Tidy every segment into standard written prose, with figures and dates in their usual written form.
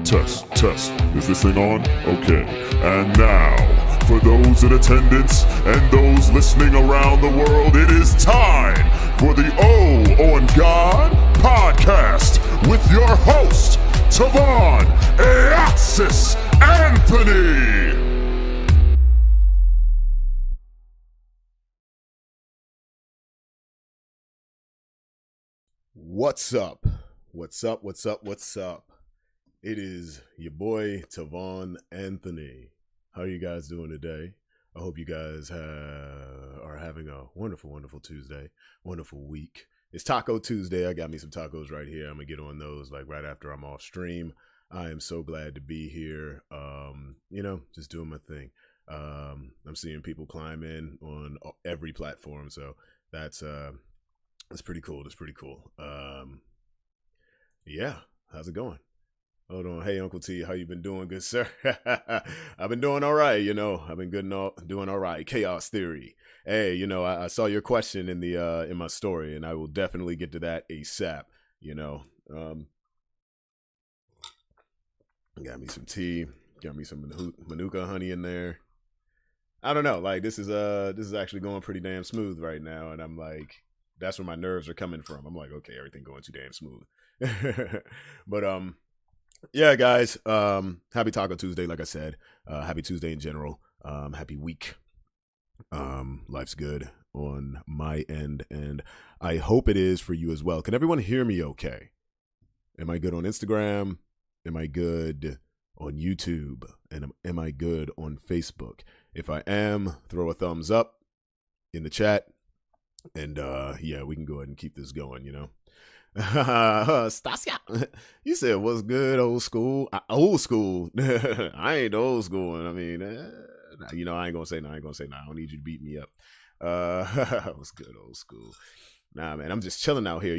Test, test. Is this thing on? Okay. And now, for those in attendance and those listening around the world, it is time for the O on God podcast with your host, Tovaun Axis Anthony. What's up? What's up? What's up? What's up? It is your boy Tovaun Anthony. How are you guys doing today? I hope you guys are having a wonderful, wonderful Tuesday, wonderful week. It's Taco Tuesday. I got me some tacos right here. I'm gonna get on those like right after I'm off stream. I am so glad to be here. Just doing my thing. I'm seeing people climb in on every platform, so that's pretty cool. That's pretty cool. Yeah, how's it going? Hold on. Hey, Uncle T, how you been doing, good sir? I've been doing all right, I've been doing all right. Chaos Theory. Hey, I saw your question in the in my story, and I will definitely get to that ASAP. Got me some tea. Got me some Manuka honey in there. I don't know. Like this is actually going pretty damn smooth right now, and I'm like, that's where my nerves are coming from. I'm like, okay, everything going too damn smooth. But yeah, guys, happy Taco Tuesday, like I said. Happy Tuesday in general. Happy week. Life's good on my end, and I hope it is for you as well. Can everyone hear me okay? Am I good on Instagram? Am I good on YouTube? And am I good on Facebook? If I am, throw a thumbs up in the chat. And yeah, we can go ahead and keep this going, Stasia, you said what's good, old school? Old school. I ain't old school. And I mean, I ain't gonna say no. I don't need you to beat me up. What's good, old school? Nah, man, I'm just chilling out here.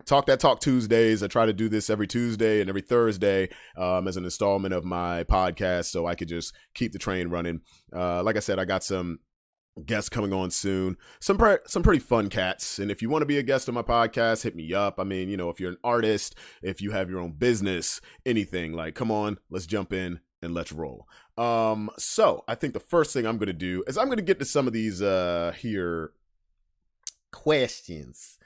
Talk That Talk Tuesdays. I try to do this every Tuesday and every Thursday as an installment of my podcast, so I could just keep the train running. Like I said, I got some guests coming on soon, some pretty fun cats, and if you want to be a guest on my podcast, hit me up. I mean, if you're an artist, if you have your own business, anything, like, come on, let's jump in and let's roll. So I think the first thing I'm going to do is I'm going to get to some of these here questions.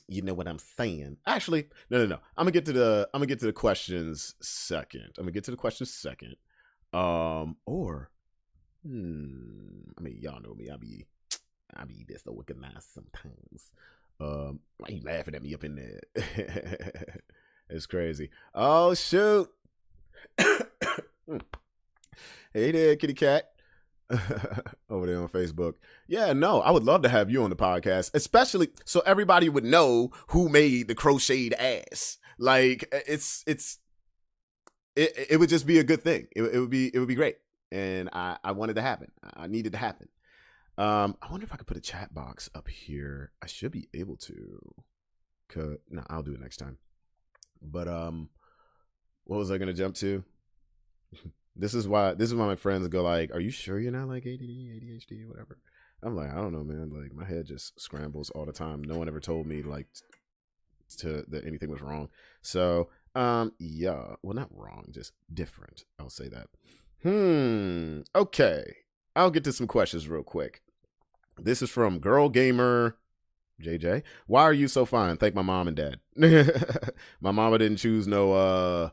You know what I'm saying? Actually, no. I'm gonna get to the questions second. I mean, y'all know me. I be disorganized sometimes. Why you laughing at me up in there? It's crazy. Oh shoot! Hey there, kitty cat. Over there on Facebook. Yeah, no, I would love to have you on the podcast, especially so everybody would know who made the crocheted ass. Like it would just be a good thing. It would be great. And I wanted to happen. I needed to happen. I wonder if I could put a chat box up here. I should be able to. No, I'll do it next time. But what was I gonna jump to? This is why my friends go like, "Are you sure you're not like ADD, ADHD, whatever?" I'm like, I don't know, man. Like my head just scrambles all the time. No one ever told me like that anything was wrong. So yeah, well, not wrong, just different. I'll say that. Okay. I'll get to some questions real quick. This is from Girl Gamer JJ. Why are you so fine? Thank my mom and dad. My mama didn't choose no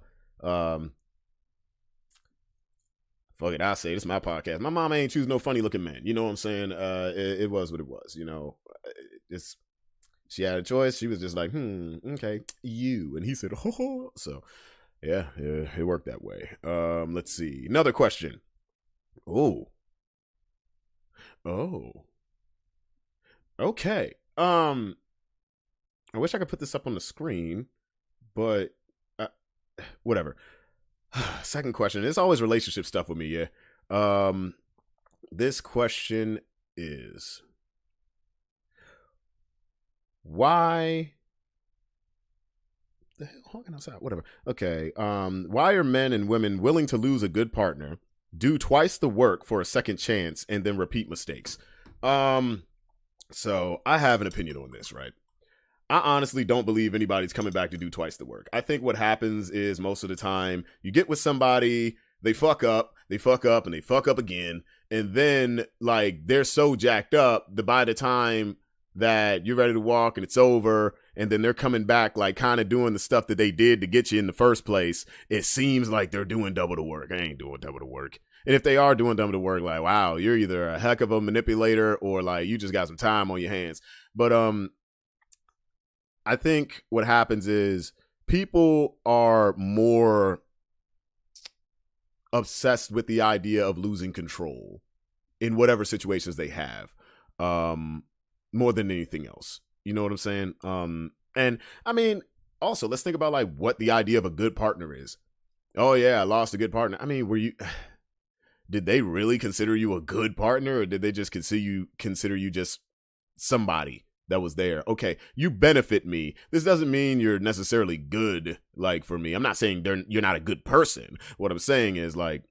fuck it, I'll say this is my podcast. My mama ain't choose no funny looking man. You know what I'm saying? It was what it was, she had a choice. She was just like, okay, you. And he said, ho. So yeah, it worked that way. Let's see. Another question. Oh. Okay. I wish I could put this up on the screen, but whatever. Second question. It's always relationship stuff with me, yeah. This question is, why the hell honking outside? Whatever. Okay. Why are men and women willing to lose a good partner, do twice the work for a second chance, and then repeat mistakes? So I have an opinion on this, right? I honestly don't believe anybody's coming back to do twice the work. I think what happens is most of the time you get with somebody, they fuck up, and they fuck up again. And then like they're so jacked up that by the time that you're ready to walk and it's over, and then they're coming back like kind of doing the stuff that they did to get you in the first place, it seems like they're doing double the work. I ain't doing double the work. And if they are doing double the work, like, wow, you're either a heck of a manipulator or like you just got some time on your hands. But I think what happens is people are more obsessed with the idea of losing control in whatever situations they have, more than anything else. You know what I'm saying? And I mean, also let's think about like what the idea of a good partner is. Oh yeah, I lost a good partner. I mean, did they really consider you a good partner, or did they just consider you just somebody that was there? Okay, you benefit me. This doesn't mean you're necessarily good, like, for me. I'm not saying you're not a good person. What I'm saying is, like,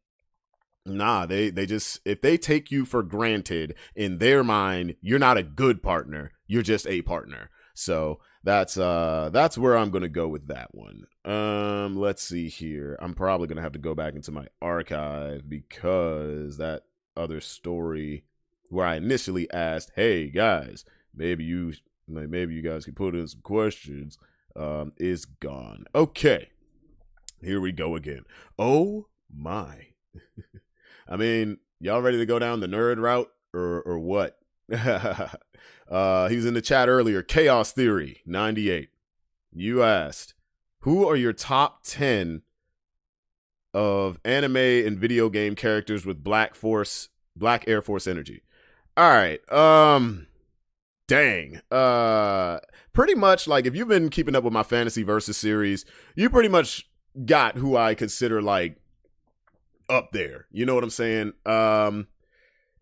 nah, they just, if they take you for granted, in their mind, you're not a good partner. You're just a partner. So that's where I'm gonna go with that one. Let's see here. I'm probably gonna have to go back into my archive because that other story where I initially asked, hey guys, maybe you guys could put in some questions, is gone. Okay, here we go again. Oh my. I mean, y'all ready to go down the nerd route or what? He was in the chat earlier. Chaos Theory 98. You asked, who are your top 10 of anime and video game characters with Black Air Force energy? All right. Dang. Pretty much, like, if you've been keeping up with my Fantasy Versus series, you pretty much got who I consider like up there. You know what I'm saying?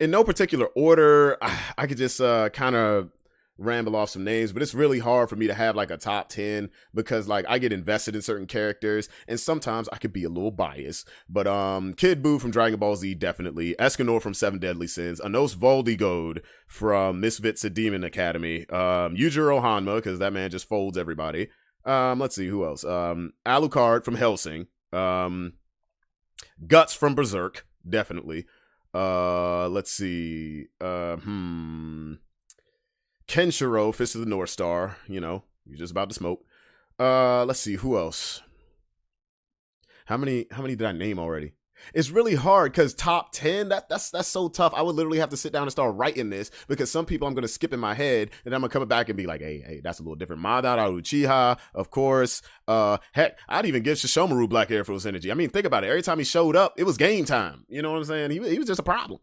In no particular order. I could just kind of ramble off some names, but it's really hard for me to have like a top 10 because like I get invested in certain characters and sometimes I could be a little biased. But Kid Buu from Dragon Ball Z, definitely. Escanor from Seven Deadly Sins. Anos Voldigode from Misfits of Demon Academy. Yujiro Hanma, because that man just folds everybody. Let's see, who else? Alucard from Hellsing. Guts from Berserk, definitely. Let's see. Kenshiro, Fist of the North Star, you know, you're just about to smoke. Let's see, who else? How many did I name already? It's really hard because top 10, that's so tough. I would literally have to sit down and start writing this because some people I'm going to skip in my head and I'm going to come back and be like, hey, that's a little different. Madara Uchiha, of course. Heck, I'd even give Shishomaru Black Air Force energy. I mean, think about it. Every time he showed up, it was game time. You know what I'm saying? He was just a problem.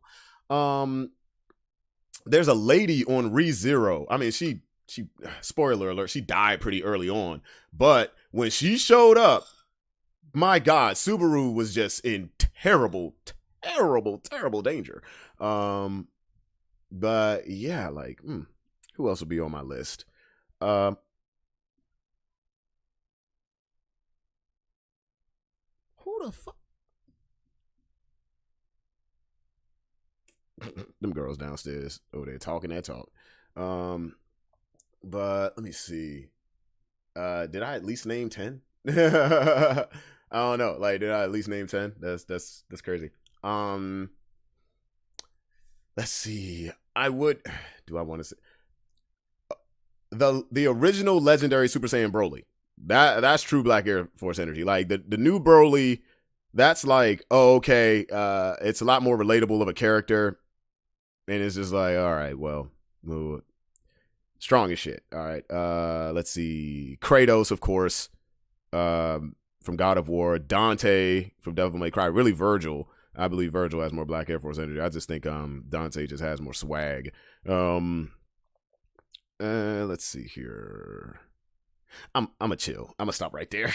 There's a lady on ReZero. I mean, she spoiler alert, she died pretty early on. But when she showed up, my God, Subaru was just in terrible danger. But yeah, like, who else would be on my list? Who the fuck? Them girls downstairs over there talking that talk. But let me see. Did I at least name 10? I don't know. Like, did I at least name 10? That's crazy. Let's see. I would. Do I want to say the original legendary Super Saiyan Broly? That's true Black Air Force energy. Like the new Broly, that's like, oh, okay. It's a lot more relatable of a character. And it's just like, all right, well, strong as shit. All right. Let's see. Kratos, of course, from God of War. Dante from Devil May Cry. Really, Virgil. I believe Virgil has more Black Air Force energy. I just think Dante just has more swag. Let's see here. I'm a chill. I'm gonna stop right there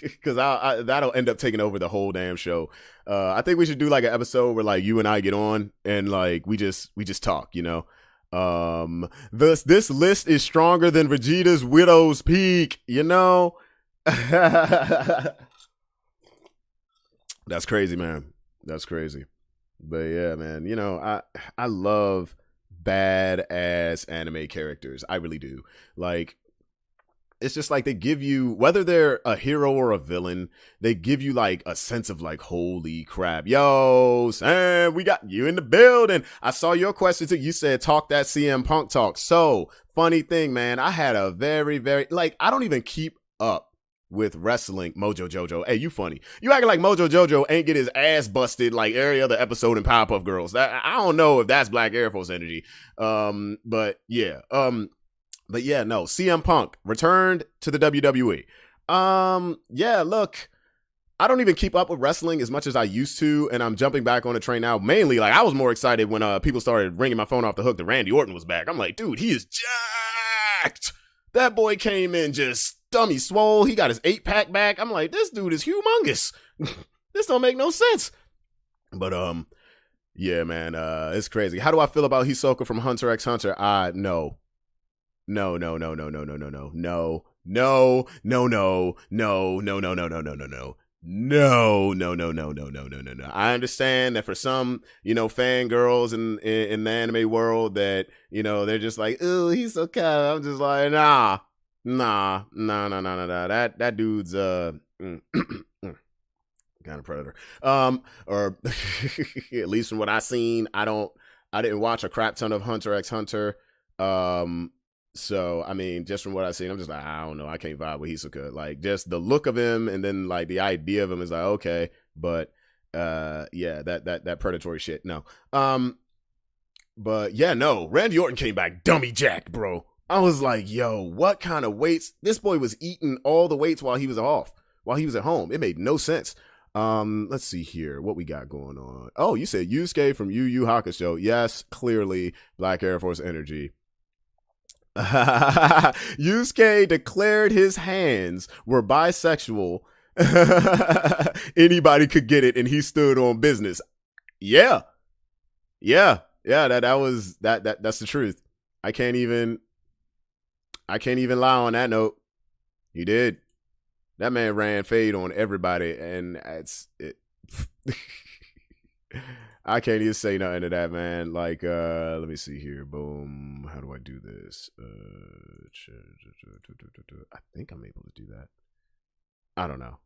because that'll end up taking over the whole damn show. I think we should do like an episode where like you and I get on and like we just talk, you know. This list is stronger than Vegeta's Widow's Peak, you know. That's crazy, man. That's crazy. But yeah, man, you know, I love badass anime characters. I really do. Like, it's just like they give you, whether they're a hero or a villain, they give you like a sense of like, holy crap, yo, Sam, we got you in the building. I saw your question too. You said talk that CM Punk talk. So funny thing, man, I had a very, like, I don't even keep up with wrestling. Mojo Jojo, hey, you funny. You acting like Mojo Jojo ain't get his ass busted like every other episode in Powerpuff Girls. I don't know if that's Black Air Force energy. But yeah. But yeah, no. CM Punk returned to the WWE. Yeah, look, I don't even keep up with wrestling as much as I used to, and I'm jumping back on the train now. Mainly, like, I was more excited when people started ringing my phone off the hook that Randy Orton was back. I'm like, dude, he is jacked. That boy came in just dummy swole. He got his 8-pack back. I'm like, this dude is humongous. This don't make no sense. But yeah, man, it's crazy. How do I feel about Hisoka from Hunter x Hunter? No. No. I understand that for some, fangirls in the anime world that, they're just like, ooh, he's so kind. I'm just like, nah. That dude's kind of predator. Or at least from what I seen, I didn't watch a crap ton of Hunter x Hunter. So I mean, just from what I've seen, I'm just like, I don't know, I can't vibe with Hisoka. Like, just the look of him and then like the idea of him is like, okay, but yeah, that predatory shit, no. But yeah, no, Randy Orton came back dummy jacked, bro. I was like, yo, what kind of weights? This boy was eating all the weights while he was at home. It made no sense. Let's see here. What we got going on? Oh, you said Yusuke from Yu Yu Hakusho. Yes, clearly Black Air Force energy. Yusuke declared his hands were bisexual. Anybody could get it, and he stood on business. Yeah. That's the truth. I can't even lie on that note. He did. That man ran fade on everybody, and it's it. I can't even say nothing to that, man. Like, let me see here. Boom. How do I do this? I think I'm able to do that. I don't know.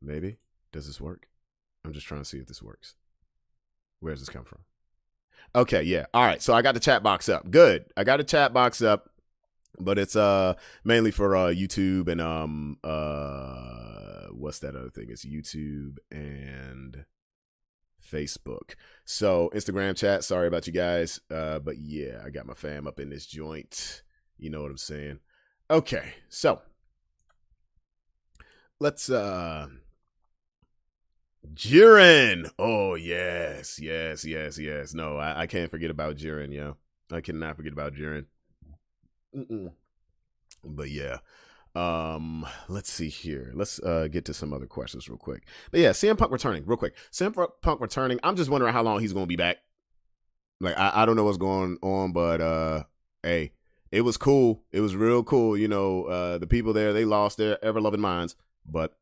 Maybe. Does this work? I'm just trying to see if this works. Where does this come from? Okay, yeah. All right. So I got the chat box up. Good. I got a chat box up, but it's mainly for YouTube and what's that other thing? It's YouTube and Facebook. So Instagram chat, sorry about you guys. But yeah, I got my fam up in this joint. You know what I'm saying? Okay, so let's Jiren. Oh yes. No, I can't forget about Jiren, yo. I cannot forget about Jiren. But yeah. Let's see here. Let's get to some other questions real quick. But yeah, CM Punk returning real quick. CM Punk returning. I'm just wondering how long he's going to be back. Like, I don't know what's going on, but hey, it was cool. It was real cool. The people there, they lost their ever loving minds, but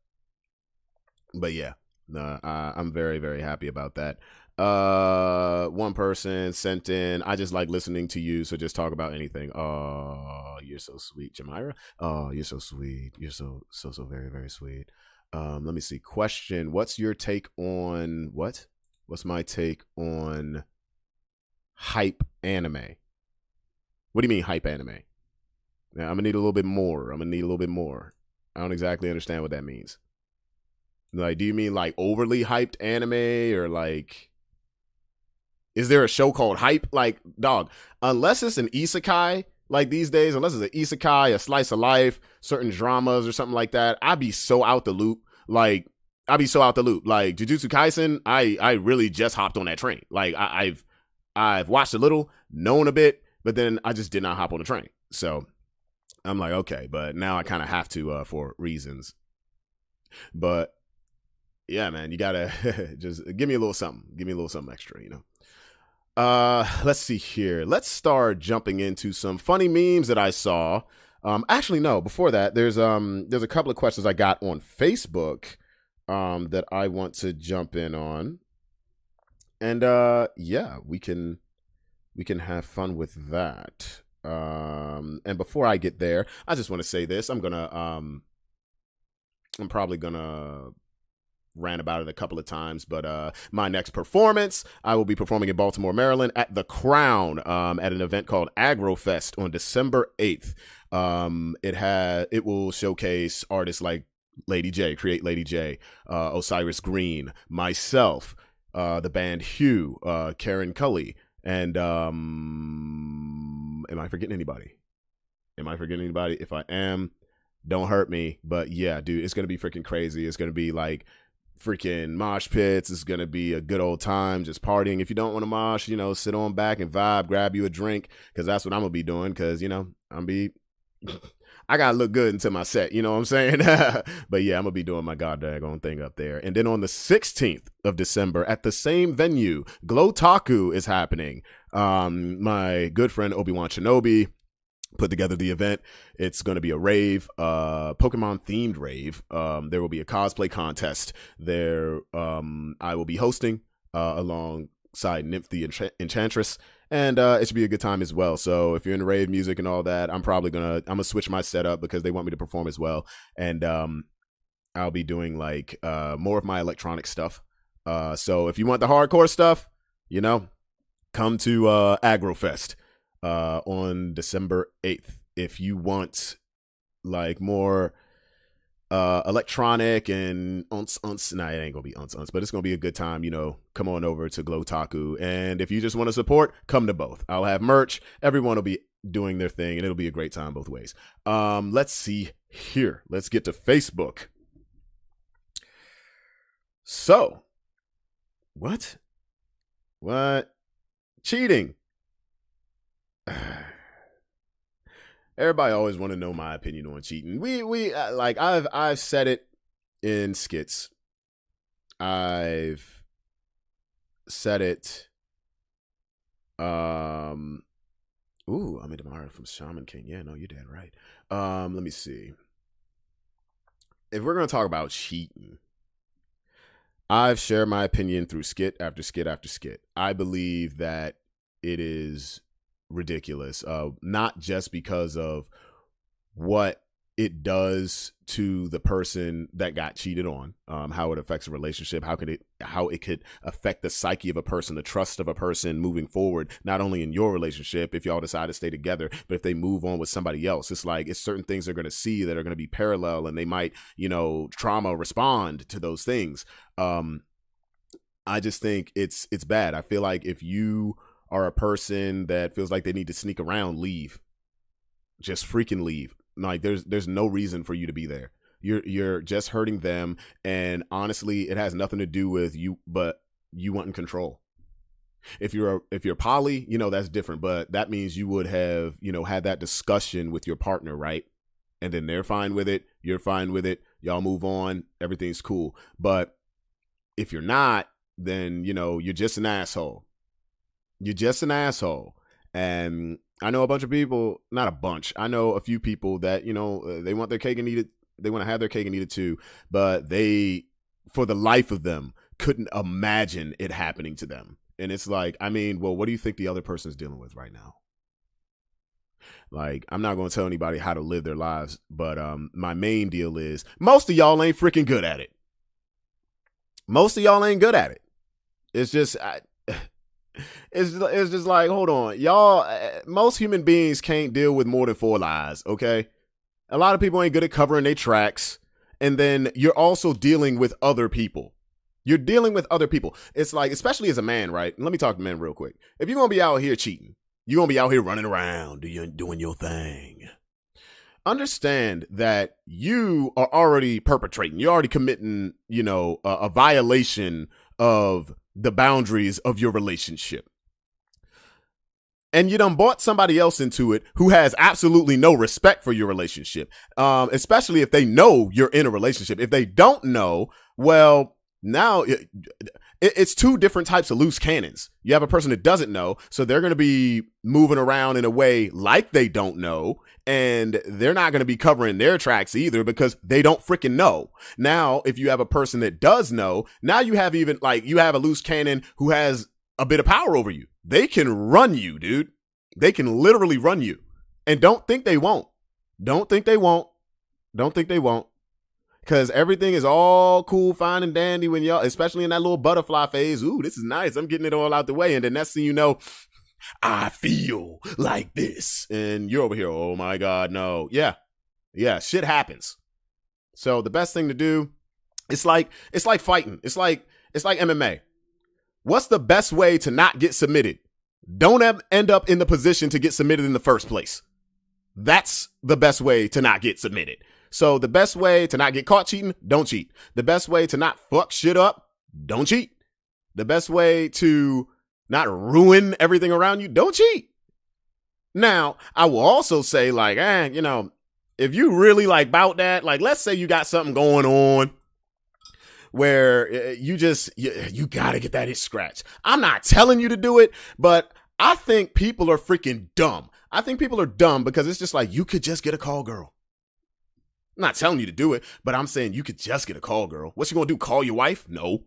yeah, I'm very, very happy about that. One person sent in, I just like listening to you, so just talk about anything. Oh, you're so sweet, Jamira. Oh, you're so sweet. You're so very, very sweet. Let me see. Question: what's your take on what? What's my take on hype anime? What do you mean hype anime? Now, I'm gonna need a little bit more. I don't exactly understand what that means. Like, do you mean like overly hyped anime, or like, is there a show called Hype? Like, dog, unless it's an isekai, like these days, unless it's an isekai, a slice of life, certain dramas or something like that, I'd be so out the loop. Like, Jujutsu Kaisen, I really just hopped on that train. Like, I've watched a little, known a bit, but then I just did not hop on the train. So I'm like, okay, but now I kind of have to for reasons. But yeah, man, you gotta just give me a little something. Give me a little something extra, Let's see here. Let's start jumping into some funny memes that I saw. Actually, no, before that, there's a couple of questions I got on Facebook that I want to jump in on. And yeah, we can have fun with that. And before I get there, I just want to say this. I'm probably gonna ran about it a couple of times, but my next performance, I will be performing in Baltimore, Maryland at the Crown at an event called AgroFest on December 8th. It will showcase artists like Lady J, Create Lady J, Osiris Green, myself, the band Hugh, Karen Cully, and am I forgetting anybody? If I am, don't hurt me. But yeah, dude, it's gonna be freaking crazy. It's gonna be like freaking mosh pits. It's gonna be a good old time, just partying. If you don't want to mosh, sit on back and vibe, grab you a drink, because that's what I'm gonna be doing. Because I gotta look good until my set, you know what I'm saying? But yeah, I'm gonna be doing my goddamn thing up there. And then on the 16th of December at the same venue, Glow Taku is happening. My good friend Obi-Wan Shinobi put together the event. It's going to be a rave, Pokemon themed rave. There will be a cosplay contest there. I will be hosting alongside Nymph the Enchantress, and it should be a good time as well. So if you're into rave music and all that, I'm gonna switch my setup because they want me to perform as well, and I'll be doing like more of my electronic stuff. So if you want the hardcore stuff, come to AgroFest on December 8th. If you want like more electronic and it ain't gonna be but it's gonna be a good time. Come on over to Glow Taku, and if you just want to support, come to both. I'll have merch. Everyone will be doing their thing, and it'll be a great time both ways. Let's see here. Let's get to Facebook. So, what cheating? Everybody always want to know my opinion on cheating. I've said it in skits. I've said it. I'm Damara from Shaman King. Yeah, no, you're dead right. Let me see. If we're gonna talk about cheating, I've shared my opinion through skit after skit after skit. I believe that it is ridiculous, not just because of what it does to the person that got cheated on, how it affects a relationship, how it could affect the psyche of a person, the trust of a person moving forward, not only in your relationship if y'all decide to stay together, but if they move on with somebody else. It's like it's certain things they're going to see that are going to be parallel, and they might trauma respond to those things. I just think it's bad. I feel like if you are a person that feels like they need to sneak around, leave. Just freaking leave. Like there's no reason for you to be there. You're just hurting them, and honestly, it has nothing to do with you, but you wanting control. If you're poly, that's different, but that means you would have, had that discussion with your partner, right? And then they're fine with it, you're fine with it, y'all move on, everything's cool. But if you're not, then you're just an asshole. You're just an asshole. And I know a bunch of people, not a bunch, I know a few people that, they want their cake and eat it. They want to have their cake and eat it too. But they, for the life of them, couldn't imagine it happening to them. And it's like, well, what do you think the other person's dealing with right now? Like, I'm not going to tell anybody how to live their lives. But my main deal is most of y'all ain't freaking good at it. Most of y'all ain't good at it. It's just... It's just like, hold on, y'all. Most human beings can't deal with more than 4 lies. Okay, a lot of people ain't good at covering their tracks, and then you're also dealing with other people. You're dealing with other people. It's like, especially as a man, right? Let me talk to men real quick. If you're gonna be out here cheating, you're gonna be out here running around, doing your thing. Understand that you are already perpetrating. You're already committing, a violation of the boundaries of your relationship. And you done brought somebody else into it who has absolutely no respect for your relationship, especially if they know you're in a relationship. If they don't know, well, now it's 2 different types of loose cannons. You have a person that doesn't know, so they're going to be moving around in a way like they don't know, and they're not going to be covering their tracks either because they don't freaking know. Now, if you have a person that does know, now you have you have a loose cannon who has a bit of power over you. They can run you, dude. They can literally run you. And don't think they won't. Don't think they won't. Don't think they won't. Because everything is all cool, fine, and dandy when y'all, especially in that little butterfly phase. Ooh, this is nice. I'm getting it all out the way. And then next thing you know, I feel like this. And you're over here, oh my God, no. Yeah. Yeah, shit happens. So the best thing to do, it's like fighting. It's like MMA. What's the best way to not get submitted? Don't end up in the position to get submitted in the first place. That's the best way to not get submitted. So the best way to not get caught cheating, don't cheat. The best way to not fuck shit up, don't cheat. The best way to not ruin everything around you, don't cheat. Now, I will also say, like, if you really like about that, like, let's say you got something going on where you got to get that itch scratched. I'm not telling you to do it, but I think people are freaking dumb. I think people are dumb because it's just like, you could just get a call girl. I'm not telling you to do it, but I'm saying you could just get a call girl. What's you going to do? Call your wife? No.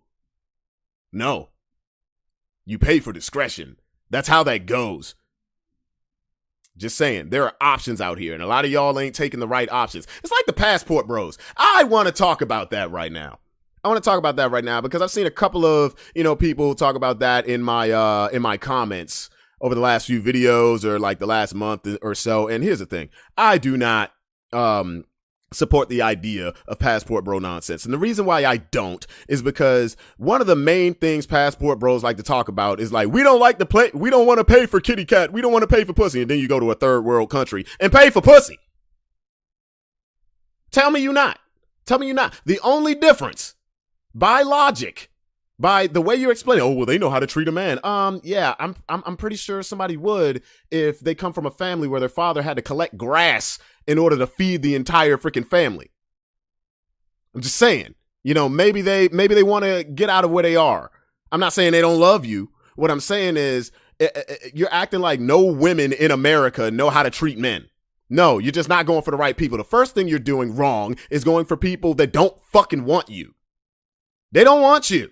You pay for discretion. That's how that goes. Just saying, there are options out here, and a lot of y'all ain't taking the right options. It's like the passport bros. I want to talk about that right now. Because I've seen a couple of, people talk about that in my comments over the last few videos or like the last month or so. And here's the thing. I do not support the idea of passport bro nonsense. And the reason why I don't is because one of the main things passport bros like to talk about is like, we don't want to pay for kitty cat. We don't want to pay for pussy. And then you go to a third world country and pay for pussy. Tell me you're not. The only difference, by logic, by the way you're explaining, oh, well, they know how to treat a man. Yeah, I'm pretty sure somebody would if they come from a family where their father had to collect grass in order to feed the entire freaking family. I'm just saying, maybe they want to get out of where they are. I'm not saying they don't love you. What I'm saying is you're acting like no women in America know how to treat men. No, you're just not going for the right people. The first thing you're doing wrong is going for people that don't fucking want you. They don't want you.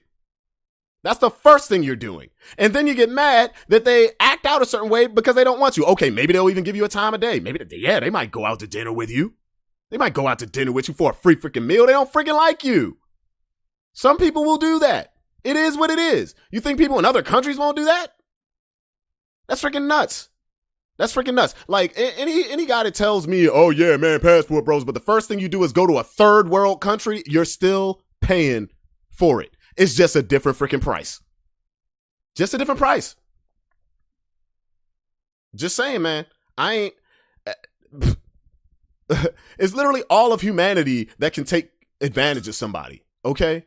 That's the first thing you're doing. And then you get mad that they act out a certain way because they don't want you. Okay, maybe they'll even give you a time of day. They might go out to dinner with you. They might go out to dinner with you for a free freaking meal. They don't freaking like you. Some people will do that. It is what it is. You think people in other countries won't do that? That's freaking nuts. Like any guy that tells me, oh yeah, man, passport bros, but the first thing you do is go to a third world country, you're still paying for it. It's just a different freaking price. Just a different price. Just saying, man. It's literally all of humanity that can take advantage of somebody. Okay?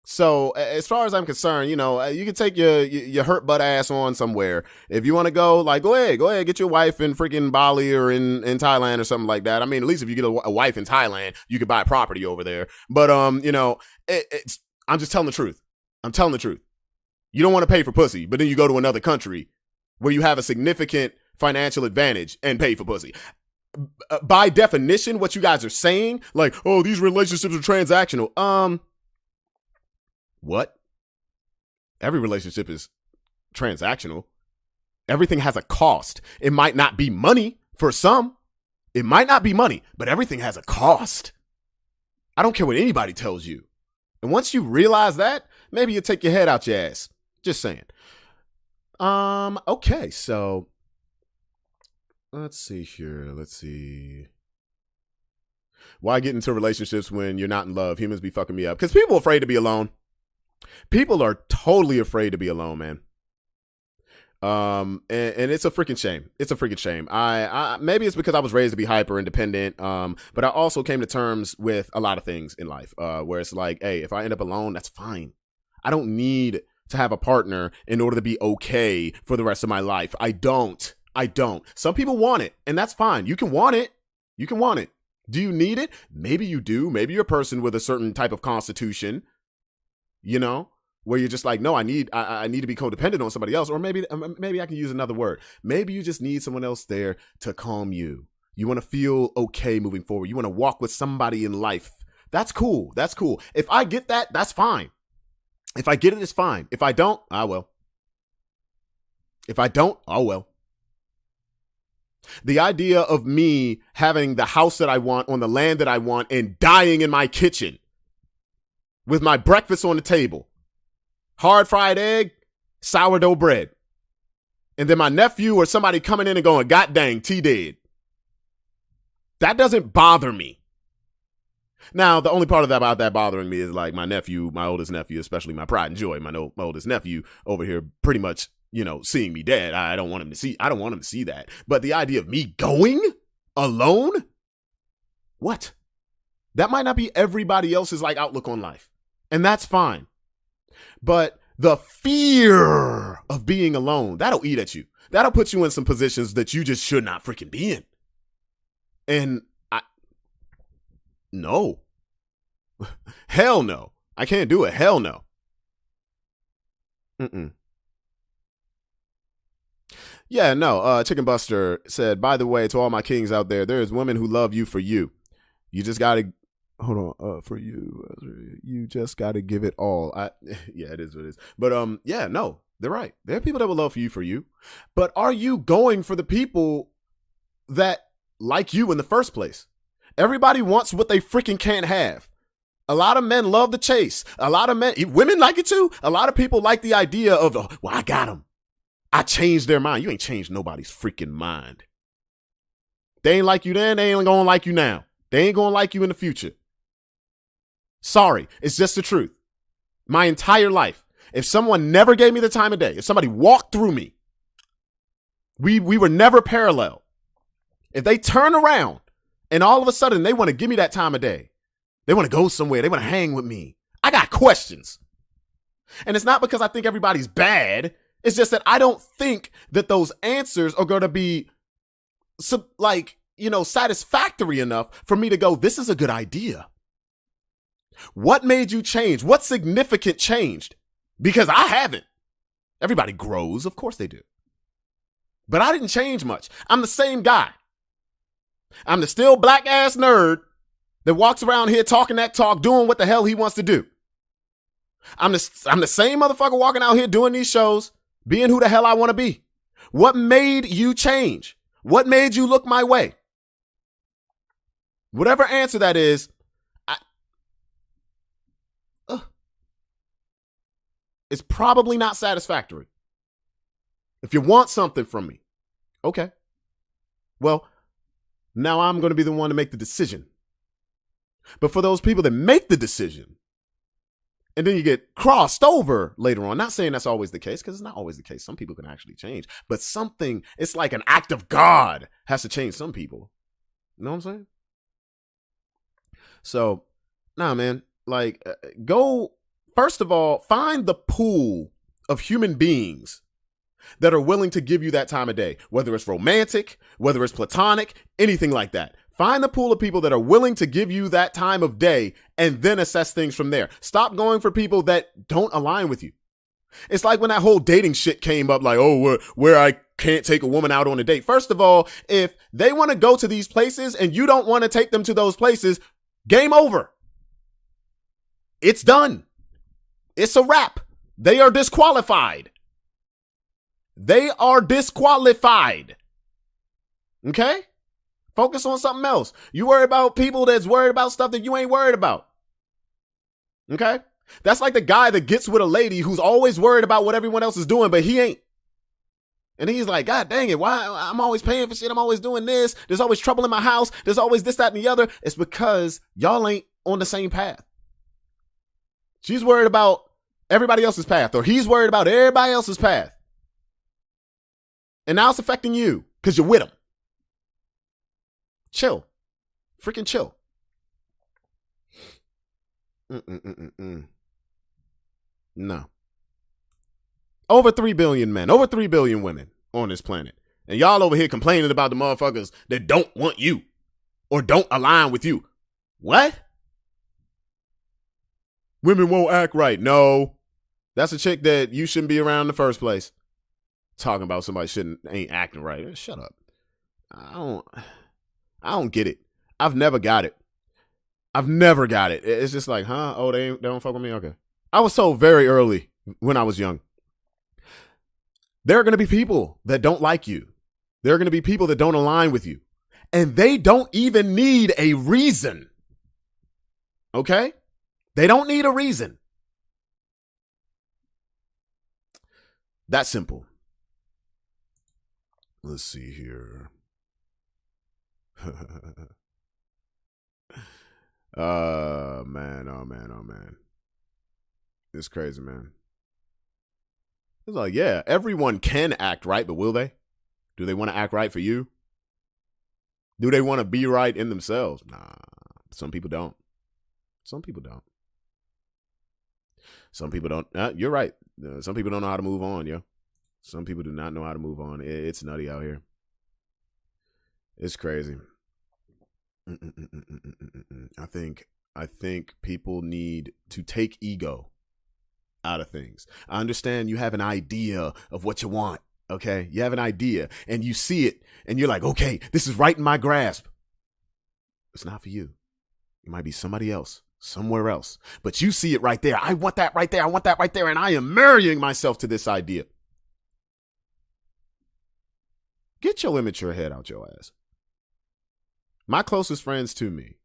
So as far as I'm concerned, you can take your hurt butt ass on somewhere. If you want to go, like, go ahead, get your wife in freaking Bali or in Thailand or something like that. I mean, at least if you get a wife in Thailand, you could buy property over there. But, I'm just telling the truth. I'm telling the truth. You don't want to pay for pussy, but then you go to another country where you have a significant financial advantage and pay for pussy. By definition, what you guys are saying, like, oh, these relationships are transactional. What? Every relationship is transactional. Everything has a cost. It might not be money for some. It might not be money, but everything has a cost. I don't care what anybody tells you. And once you realize that, maybe you take your head out your ass. Just saying. Okay, so let's see here. Why get into relationships when you're not in love? Humans be fucking me up. Because people are afraid to be alone. People are totally afraid to be alone, man. And it's a freaking shame. It's a freaking shame. I maybe it's because I was raised to be hyper independent. But I also came to terms with a lot of things in life, where it's like, hey, if I end up alone, that's fine. I don't need to have a partner in order to be okay for the rest of my life. I don't. Some people want it, and that's fine. You can want it. Do you need it? Maybe you do. Maybe you're a person with a certain type of constitution, where you're just like, no, I need to be codependent on somebody else. Or maybe I can use another word. Maybe you just need someone else there to calm you. You want to feel okay moving forward. You want to walk with somebody in life. That's cool. If I get that, that's fine. If I get it, it's fine. If I don't, I will. If I don't, oh well. The idea of me having the house that I want on the land that I want and dying in my kitchen with my breakfast on the table, hard fried egg, sourdough bread, and then my nephew or somebody coming in and going, God dang, T dead. That doesn't bother me. Now, the only part of that about that bothering me is like my nephew, my oldest nephew, especially my pride and joy, my oldest nephew over here pretty much, seeing me dead. I don't want him to see that. But the idea of me going alone? What? That might not be everybody else's like outlook on life. And that's fine. But the fear of being alone, that'll eat at you. That'll put you in some positions that you just should not freaking be in. And no. Hell no. I can't do it. Hell no. Yeah, no. Chicken Buster said, by the way, to all my kings out there, there is women who love you for you. You just gotta hold on. For you just gotta give it all. Yeah, it is what it is. But yeah, no, they're right. There are people that will love for you. But are you going for the people that like you in the first place? Everybody wants what they freaking can't have. A lot of men love the chase. A lot of women like it too. A lot of people like the idea of, well, I got them. I changed their mind. You ain't changed nobody's freaking mind. They ain't like you then. They ain't gonna like you now. They ain't gonna like you in the future. Sorry. It's just the truth. My entire life, if someone never gave me the time of day, if somebody walked through me, we were never parallel. If they turn around and all of a sudden they want to give me that time of day, they want to go somewhere, they want to hang with me, I got questions. And it's not because I think everybody's bad. It's just that I don't think that those answers are going to be satisfactory enough for me to go, this is a good idea. What made you change? What significant changed? Because I haven't. Everybody grows. Of course they do. But I didn't change much. I'm the same guy. I'm the still black ass nerd that walks around here talking that talk, doing what the hell he wants to do. I'm the same motherfucker walking out here doing these shows, being who the hell I want to be. What made you change? What made you look my way? Whatever answer that is, it's probably not satisfactory. If you want something from me, okay. Well, now I'm going to be the one to make the decision. But for those people that make the decision, and then you get crossed over later on, not saying that's always the case, because it's not always the case. Some people can actually change. But something, it's like an act of God has to change some people. You know what I'm saying? So, nah, man, go, first of all, find the pool of human beings that are willing to give you that time of day, whether it's romantic, whether it's platonic, anything like that. Find the pool of people that are willing to give you that time of day and then assess things from there. Stop going for people that don't align with you. It's like when that whole dating shit came up, like, oh, where I can't take a woman out on a date. First of all, if they want to go to these places and you don't want to take them to those places, game over. It's done. It's a wrap. They are disqualified. They are disqualified. Okay? Focus on something else. You worry about people that's worried about stuff that you ain't worried about. Okay? That's like the guy that gets with a lady who's always worried about what everyone else is doing, but he ain't. And he's like, God dang it, why? I'm always paying for shit. I'm always doing this. There's always trouble in my house. There's always this, that, and the other. It's because y'all ain't on the same path. She's worried about everybody else's path, or he's worried about everybody else's path. And now it's affecting you because you're with him. Chill. Freaking chill. No. Over 3 billion men, over 3 billion women on this planet. And y'all over here complaining about the motherfuckers that don't want you or don't align with you. What? Women won't act right. No. That's a chick that you shouldn't be around in the first place. Talking about somebody ain't acting right. Shut up. I don't get it. I've never got it. I've never got it. It's just like, huh? Oh, they don't fuck with me? Okay. I was told very early when I was young, there are going to be people that don't like you. There are going to be people that don't align with you, and they don't even need a reason. Okay? They don't need a reason. That's simple. Let's see here. Oh man. It's crazy, man. It's like, yeah, everyone can act right, but will they? Do they want to act right for you? Do they want to be right in themselves? Nah, some people don't. Some people don't. Some people don't. You're right. Some people don't know how to move on, yo. Some people do not know how to move on. It's nutty out here. It's crazy. I think people need to take ego out of things. I understand you have an idea of what you want. Okay, you have an idea and you see it and you're like, okay, this is right in my grasp. It's not for you. It might be somebody else, somewhere else, but you see it right there. I want that right there. I want that right there. And I am marrying myself to this idea. Get your immature head out your ass. My closest friends to me,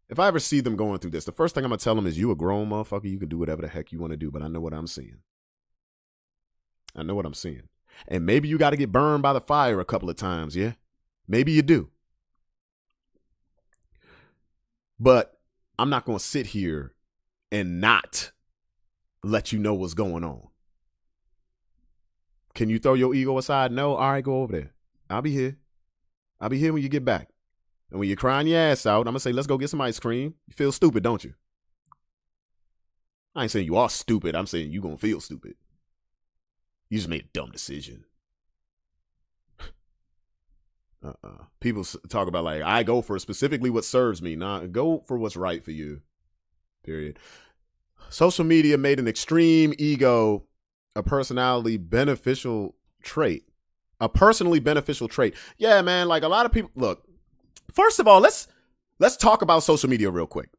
if I ever see them going through this, the first thing I'm going to tell them is, you a grown motherfucker. You can do whatever the heck you want to do, but I know what I'm seeing. I know what I'm seeing. And maybe you got to get burned by the fire a couple of times, yeah? Maybe you do. But I'm not going to sit here and not let you know what's going on. Can you throw your ego aside? No? All right, go over there. I'll be here. I'll be here when you get back. And when you're crying your ass out, I'm going to say, let's go get some ice cream. You feel stupid, don't you? I ain't saying you are stupid. I'm saying you going to feel stupid. You just made a dumb decision. People talk about, like, I go for specifically what serves me. Nah, go for what's right for you. Period. Social media made an extreme ego a personally beneficial trait. A personally beneficial trait. Yeah, man, like a lot of people, look, first of all, let's talk about social media real quick.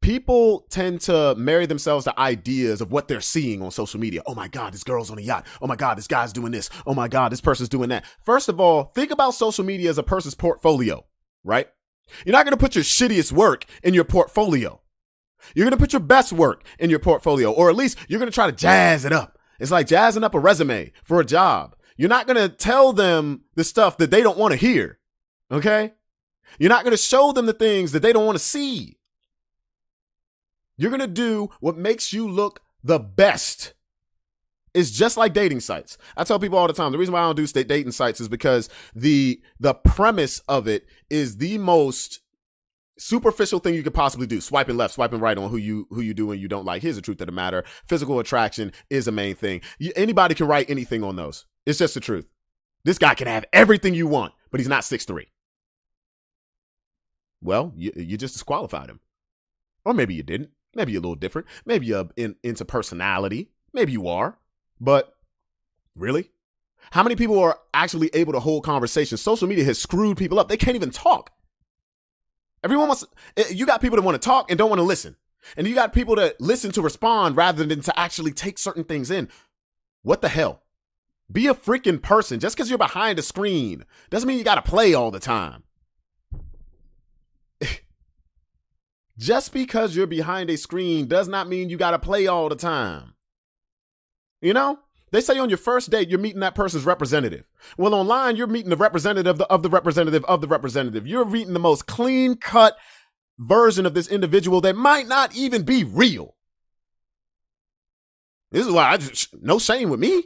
People tend to marry themselves to ideas of what they're seeing on social media. Oh my God, this girl's on a yacht. Oh my God, this guy's doing this. Oh my God, this person's doing that. First of all, think about social media as a person's portfolio, right? You're not going to put your shittiest work in your portfolio. You're going to put your best work in your portfolio, or at least you're going to try to jazz it up. It's like jazzing up a resume for a job. You're not going to tell them the stuff that they don't want to hear, okay? You're not going to show them the things that they don't want to see. You're going to do what makes you look the best. It's just like dating sites. I tell people all the time, the reason why I don't do dating sites is because the premise of it is the most superficial thing you could possibly do. Swiping left, swiping right on who you do and you don't like. Here's the truth of the matter. Physical attraction is a main thing. Anybody can write anything on those. It's just the truth. This guy can have everything you want, but he's not 6'3". Well, you just disqualified him. Or maybe you didn't. Maybe you're a little different. Maybe you're into personality. Maybe you are. But really? How many people are actually able to hold conversations? Social media has screwed people up. They can't even talk. You got people that want to talk and don't want to listen. And you got people that listen to respond rather than to actually take certain things in. What the hell? Be a freaking person. Just because you're behind a screen doesn't mean you got to play all the time. Just because you're behind a screen does not mean you got to play all the time. You know, they say on your first date, you're meeting that person's representative. Well, online, you're meeting the representative of the representative of the representative. You're meeting the most clean cut version of this individual that might not even be real. This is why no shame with me.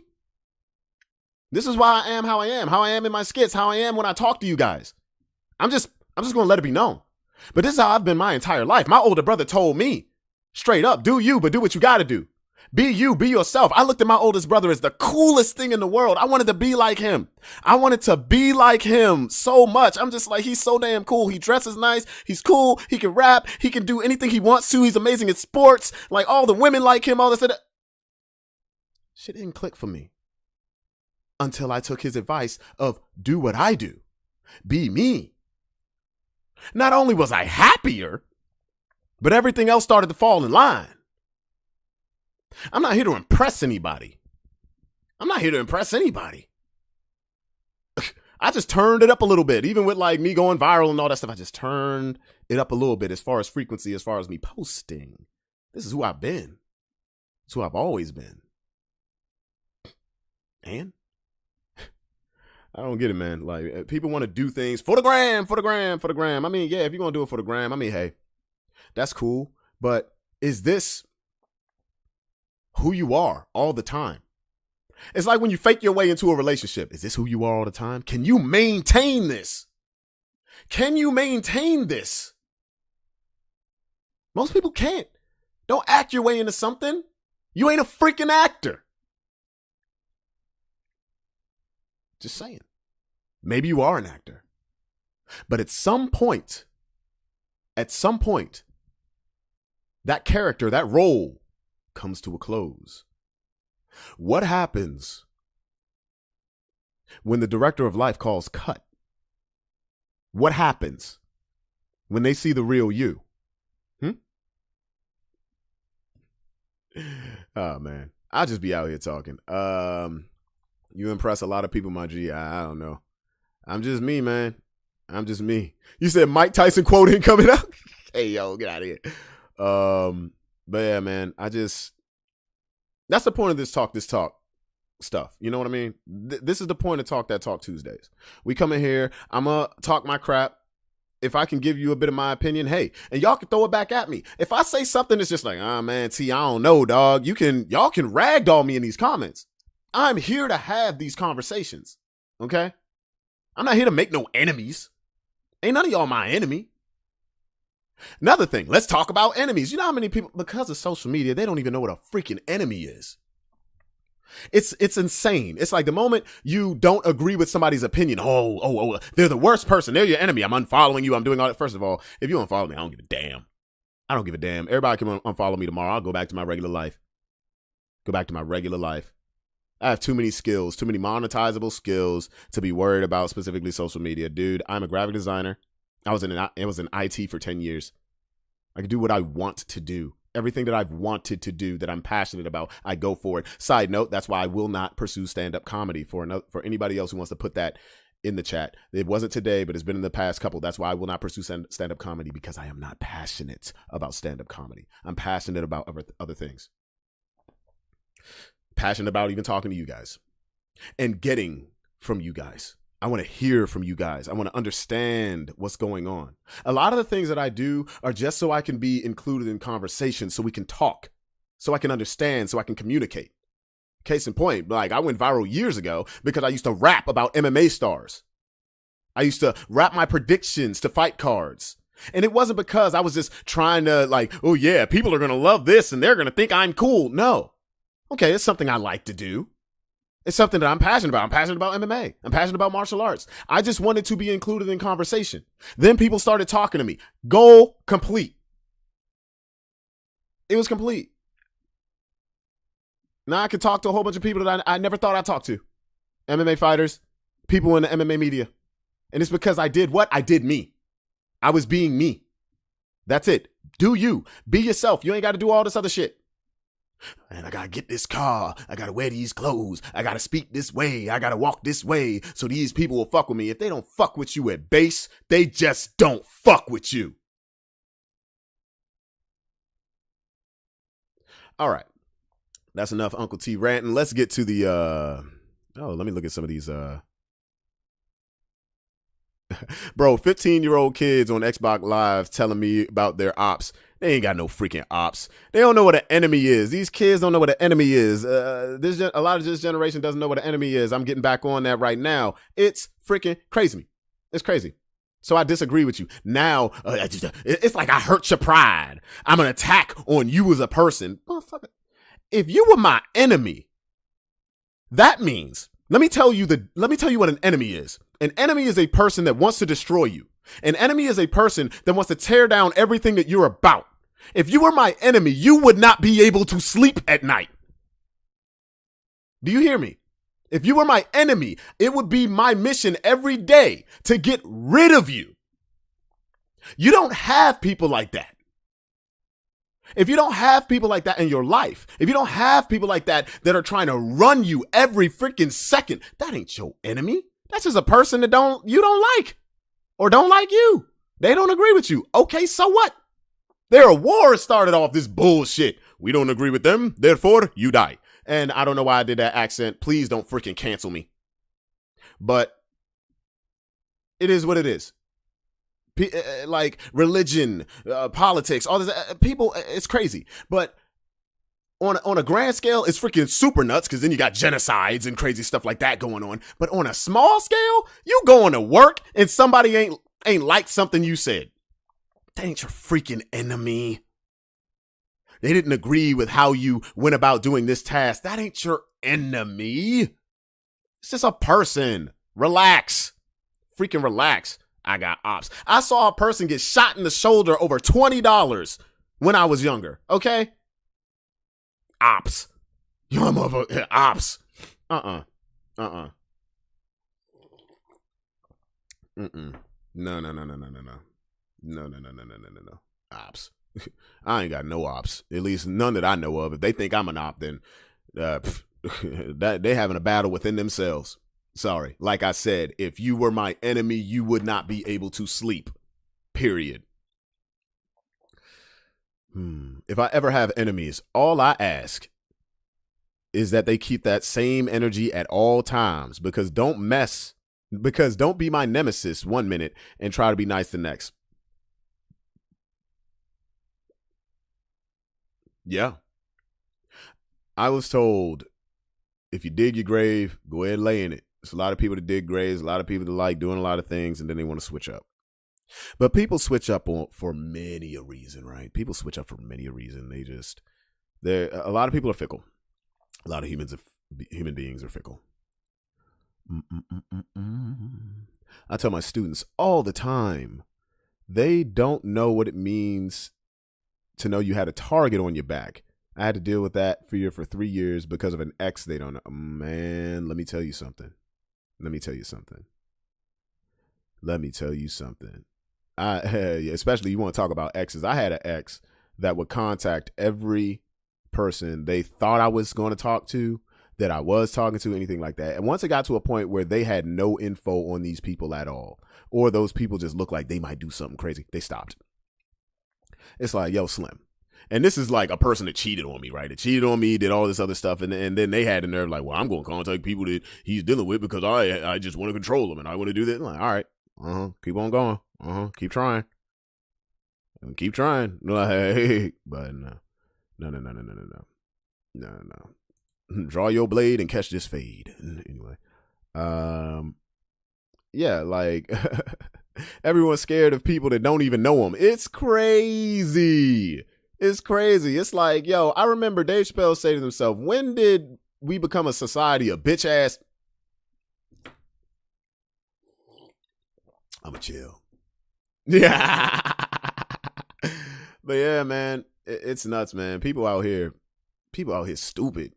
This is why I am how I am in my skits, how I am when I talk to you guys. I'm just going to let it be known. But this is how I've been my entire life. My older brother told me straight up, do you, but do what you got to do. Be you, be yourself. I looked at my oldest brother as the coolest thing in the world. I wanted to be like him. I wanted to be like him so much. I'm just like, he's so damn cool. He dresses nice. He's cool. He can rap. He can do anything he wants to. He's amazing at sports. Like all the women like him, all this. Shit didn't click for me until I took his advice of do what I do. Be me. Not only was I happier, but everything else started to fall in line. I'm not here to impress anybody. I just turned it up a little bit. Even with like me going viral and all that stuff, I just turned it up a little bit as far as frequency, as far as me posting. This is who I've been. It's who I've always been. And I don't get it, man. Like, people want to do things for the gram, for the gram, for the gram. I mean, yeah, if you're going to do it for the gram, I mean, hey, that's cool. But is this who you are all the time? It's like when you fake your way into a relationship. Is this who you are all the time? Can you maintain this? Can you maintain this? Most people can't. Don't act your way into something. You ain't a freaking actor. Just saying. Maybe you are an actor. But at some point, that character, that role comes to a close. What happens when the director of life calls cut? What happens when they see the real you? Oh, man. I'll just be out here talking. You impress a lot of people, my G. I don't know. I'm just me, man. I'm just me. You said Mike Tyson quote ain't coming up? Hey, yo, get out of here. But yeah, man, that's the point of this talk stuff. You know what I mean? This is the point of Talk That Talk Tuesdays. We come in here, I'm going to talk my crap. If I can give you a bit of my opinion, hey, and y'all can throw it back at me. If I say something that's just like, man, T, I don't know, dog. Y'all can ragdoll me in these comments. I'm here to have these conversations. Okay? I'm not here to make no enemies. Ain't none of y'all my enemy. Another thing, let's talk about enemies. You know how many people, because of social media, they don't even know what a freaking enemy is. It's insane. It's like the moment you don't agree with somebody's opinion, they're the worst person. They're your enemy. I'm unfollowing you. I'm doing all that. First of all, if you unfollow me, I don't give a damn. I don't give a damn. Everybody can unfollow me tomorrow. I'll go back to my regular life. I have too many skills, too many monetizable skills to be worried about specifically social media. Dude, I'm a graphic designer. I was in IT for 10 years. I can do what I want to do. Everything that I've wanted to do that I'm passionate about, I go for it. Side note, that's why I will not pursue stand-up comedy. For anybody else who wants to put that in the chat. It wasn't today, but it's been in the past couple. That's why I will not pursue stand-up comedy, because I am not passionate about stand-up comedy. I'm passionate about other things. Passionate about even talking to you guys and getting from you guys. I want to hear from you guys. I want to understand what's going on. A lot of the things that I do are just so I can be included in conversation, so we can talk, so I can understand, so I can communicate. Case in point, like I went viral years ago because I used to rap about MMA stars. I used to rap my predictions to fight cards. And it wasn't because I was just trying to like, oh yeah, people are going to love this and they're going to think I'm cool. No. Okay, it's something I like to do. It's something that I'm passionate about. I'm passionate about MMA. I'm passionate about martial arts. I just wanted to be included in conversation. Then people started talking to me. Goal complete. It was complete. Now I can talk to a whole bunch of people that I never thought I'd talk to. MMA fighters, people in the MMA media. And it's because I did what? I did me. I was being me. That's it. Do you. Be yourself. You ain't got to do all this other shit. And I got to get this car. I got to wear these clothes. I got to speak this way. I got to walk this way so these people will fuck with me. If they don't fuck with you at base, they just don't fuck with you. All right. That's enough Uncle T ranting. Let's get to the, let me look at some of these, bro, 15-year-old kids on Xbox Live telling me about their ops. They ain't got no freaking ops. They don't know what an enemy is. These kids don't know what an enemy is. A lot of this generation doesn't know what an enemy is. I'm getting back on that right now. It's freaking crazy. It's crazy. So I disagree with you. Now, it's like I hurt your pride. I'm an attack on you as a person. Motherfucker. If you were my enemy, that means, let me tell you what an enemy is. An enemy is a person that wants to destroy you. An enemy is a person that wants to tear down everything that you're about. If you were my enemy, you would not be able to sleep at night. Do you hear me? If you were my enemy, it would be my mission every day to get rid of you. You don't have people like that. If you don't have people like that in your life, if you don't have people like that that are trying to run you every freaking second, that ain't your enemy. That's just a person that you don't like or don't like you. They don't agree with you. Okay, so what? There are wars started off this bullshit. We don't agree with them, therefore you die. And I don't know why I did that accent. Please don't freaking cancel me. But it is what it is. Like religion, politics, all this. People, it's crazy. But on a grand scale, it's freaking super nuts because then you got genocides and crazy stuff like that going on. But on a small scale, you going to work and somebody ain't like something you said. That ain't your freaking enemy. They didn't agree with how you went about doing this task. That ain't your enemy. It's just a person. Relax. Freaking relax. I got ops. I saw a person get shot in the shoulder over $20 when I was younger. Okay? Ops. Your mother, ops. Mm-mm. No. Ops. I ain't got no ops. At least none that I know of. If they think I'm an op, then that they having a battle within themselves. Sorry. Like I said, if you were my enemy, you would not be able to sleep. Period. If I ever have enemies, all I ask is that they keep that same energy at all times, because don't be my nemesis one minute and try to be nice the next. Yeah. I was told, if you dig your grave, go ahead and lay in it. There's a lot of people that dig graves, a lot of people that like doing a lot of things, and then they want to switch up. But people switch up for many a reason, right? People switch up for many a reason. A lot of people are fickle. A lot of human beings are fickle. I tell my students all the time, they don't know what it means to know you had a target on your back. I had to deal with that fear for 3 years because of an ex they don't know. Man, let me tell you something. Especially you want to talk about exes. I had an ex that would contact every person they thought I was going to talk to, that I was talking to, anything like that. And once it got to a point where they had no info on these people at all, or those people just look like they might do something crazy, they stopped. It's like, yo, Slim. And this is like a person that cheated on me, right? It cheated on me, did all this other stuff, and then they had the nerve like, well, I'm going to contact people that he's dealing with because I just want to control him and I want to do this. I'm like, all right, keep on going, keep trying, Like, but no. Draw your blade and catch this fade. Anyway, yeah, like everyone's scared of people that don't even know them. It's crazy. It's like, yo, I remember Dave Chappelle say to himself, when did we become a society of bitch ass? I'ma chill. Yeah. But yeah, man, it's nuts, man. People out here stupid.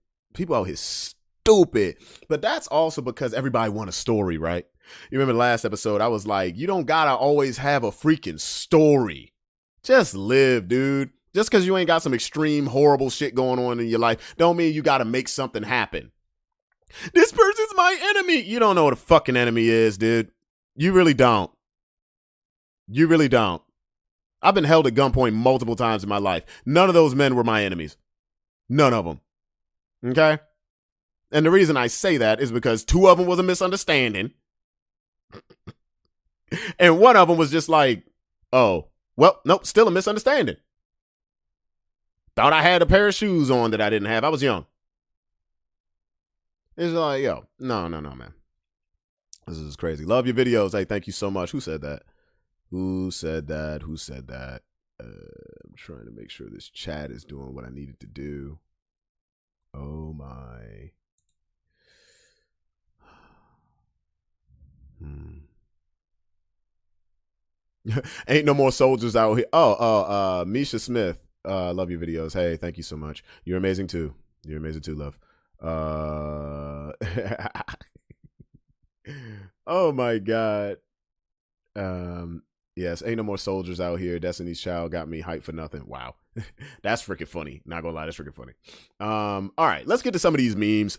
But that's also because everybody want a story, right? You remember the last episode, I was like, you don't gotta always have a freaking story. Just live, dude. Just because you ain't got some extreme, horrible shit going on in your life don't mean you got to make something happen. This person's my enemy. You don't know what a fucking enemy is, dude. You really don't. I've been held at gunpoint multiple times in my life. None of those men were my enemies. None of them. Okay? And the reason I say that is because 2 of them was a misunderstanding. And 1 of them was just like, oh, well, nope, still a misunderstanding. Thought I had a pair of shoes on that I didn't have. I was young. It's like, yo, no, man. This is crazy. Love your videos. Hey, thank you so much. Who said that? I'm trying to make sure this chat is doing what I needed to do. Oh, my. Ain't no more soldiers out here. Misha Smith. Love your videos. Hey, thank you so much. You're amazing too. Love. Oh my God. Yes, ain't no more soldiers out here. Destiny's Child got me hyped for nothing. Wow. That's freaking funny. Not gonna lie, that's freaking funny. All right, let's get to some of these memes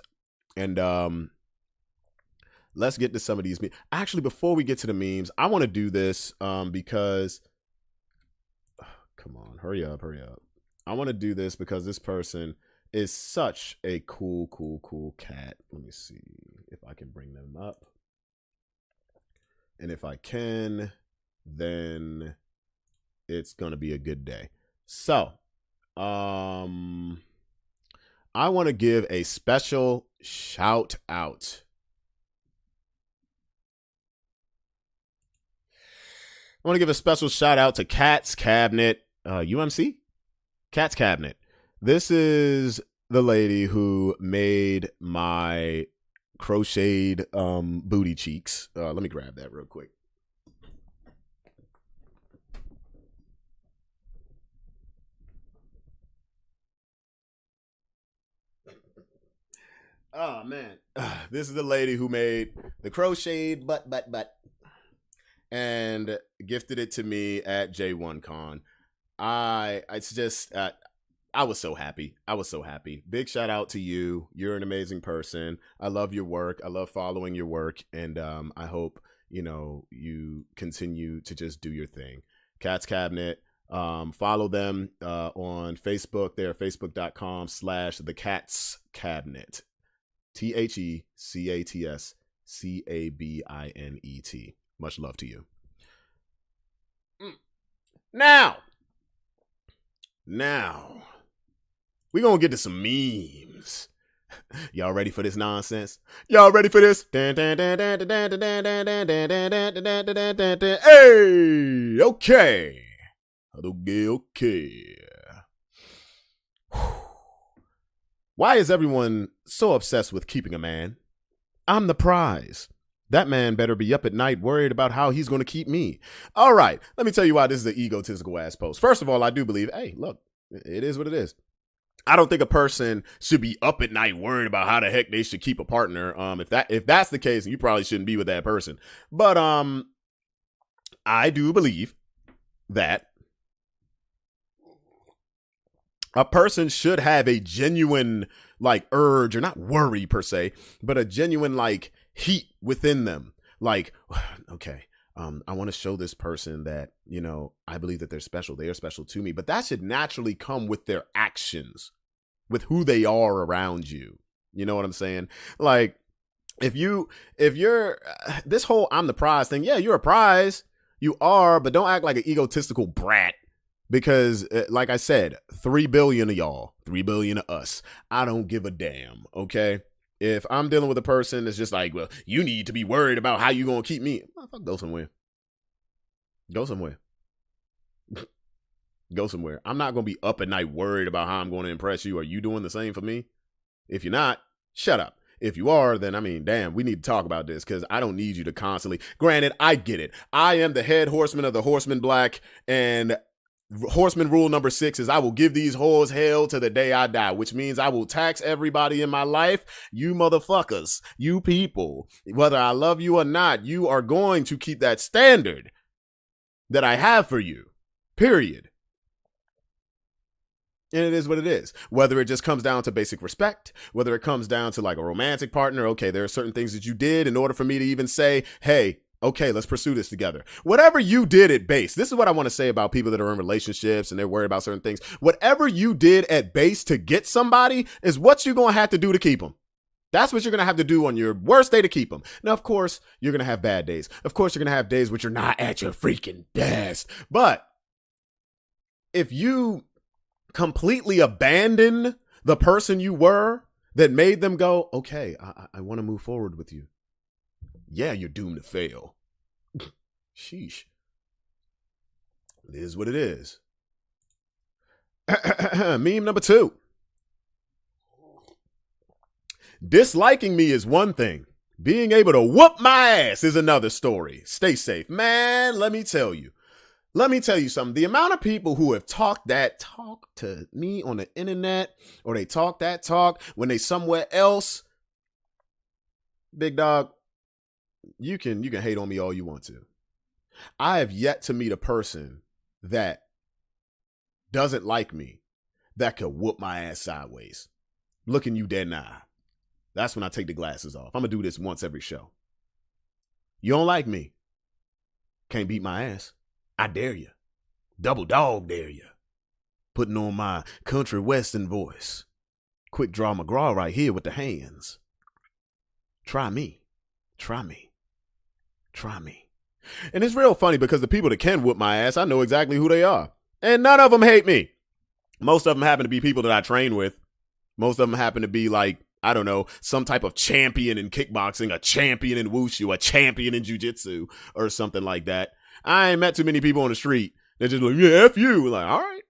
and let's get to some of these memes. Actually, before we get to the memes, I want to do this because come on, hurry up. I want to do this because this person is such a cool cat. Let me see if I can bring them up. And if I can, then it's going to be a good day. So, I want to give a special shout out. I want to give a special shout out to Cat's Cabinet, UMC? Cat's Cabinet. This is the lady who made my crocheted booty cheeks. Let me grab that real quick. Oh man, this is the lady who made the crocheted butt and gifted it to me at J1Con. I was so happy. Big shout out to you. You're an amazing person. I love your work. I love following your work. And I hope, you continue to just do your thing. Cat's Cabinet. Follow them on Facebook. They're facebook.com/The Cat's Cabinet. THECATSCABINET. Much love to you. Now, we're going to get to some memes. Y'all ready for this nonsense? Y'all ready for this? Hey, okay. Why is everyone so obsessed with keeping a man? I'm the prize. That man better be up at night worried about how he's going to keep me. All right, let me tell you why this is an egotistical ass post. First of all, I do believe, hey, look, it is what it is. I don't think a person should be up at night worried about how the heck they should keep a partner. If that's the case, you probably shouldn't be with that person. But I do believe that a person should have a genuine urge, or not worry per se, but a genuine heat within them. Okay, I want to show this person that, I believe that they're special. They are special to me. But that should naturally come with their actions, with who they are around you. You know what I'm saying? If you're this whole I'm the prize thing, yeah, you're a prize. You are, but don't act like an egotistical brat. Because, like I said, 3 billion of y'all, 3 billion of us. I don't give a damn, okay? If I'm dealing with a person that's just well, you need to be worried about how you going to keep me. Go somewhere. Go somewhere. Go somewhere. I'm not going to be up at night worried about how I'm going to impress you. Are you doing the same for me? If you're not, shut up. If you are, then, damn, we need to talk about this because I don't need you to constantly. Granted, I get it. I am the head horseman of the Horseman Black, and Horseman rule number 6 is I will give these whores hell to the day I die, which means I will tax everybody in my life. You motherfuckers, you people, whether I love you or not, you are going to keep that standard that I have for you, period. And it is what it is. Whether it just comes down to basic respect, whether it comes down to a romantic partner, okay, there are certain things that you did in order for me to even say, hey, okay, let's pursue this together. Whatever you did at base, this is what I want to say about people that are in relationships and they're worried about certain things. Whatever you did at base to get somebody is what you're going to have to do to keep them. That's what you're going to have to do on your worst day to keep them. Now, of course, you're going to have bad days. Of course, you're going to have days which you're not at your freaking best. But if you completely abandon the person you were that made them go, okay, I want to move forward with you. Yeah, you're doomed to fail. Sheesh. It is what it is. Meme number 2. Disliking me is one thing. Being able to whoop my ass is another story. Stay safe. Man, let me tell you something. The amount of people who have talk to me on the internet, or they talk that talk when they somewhere else, big dog, you can hate on me all you want to. I have yet to meet a person that doesn't like me that could whoop my ass sideways, looking you dead in the eye. That's when I take the glasses off. I'm going to do this once every show. You don't like me. Can't beat my ass. I dare you. Double dog dare you. Putting on my country western voice. Quick draw McGraw right here with the hands. Try me. Try me. Try me. And it's real funny because the people that can whoop my ass, I know exactly who they are. And none of them hate me. Most of them happen to be people that I train with. Most of them happen to be like, I don't know, some type of champion in kickboxing, a champion in wushu, a champion in jujitsu, or something like that. I ain't met too many people on the street. They're just like, yeah, F you. Like, all right.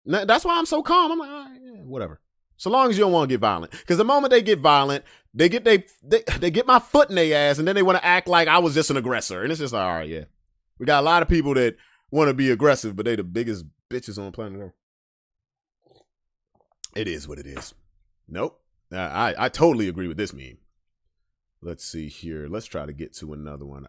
That's why I'm so calm. I'm like, all right, yeah, whatever. So long as you don't want to get violent. Because the moment they get violent, they get my foot in their ass, and then they want to act like I was just an aggressor. And it's just like, all right, yeah. We got a lot of people that want to be aggressive, but they the biggest bitches on planet Earth. It is what it is. Nope. I totally agree with this meme. Let's see here. Let's try to get to another one.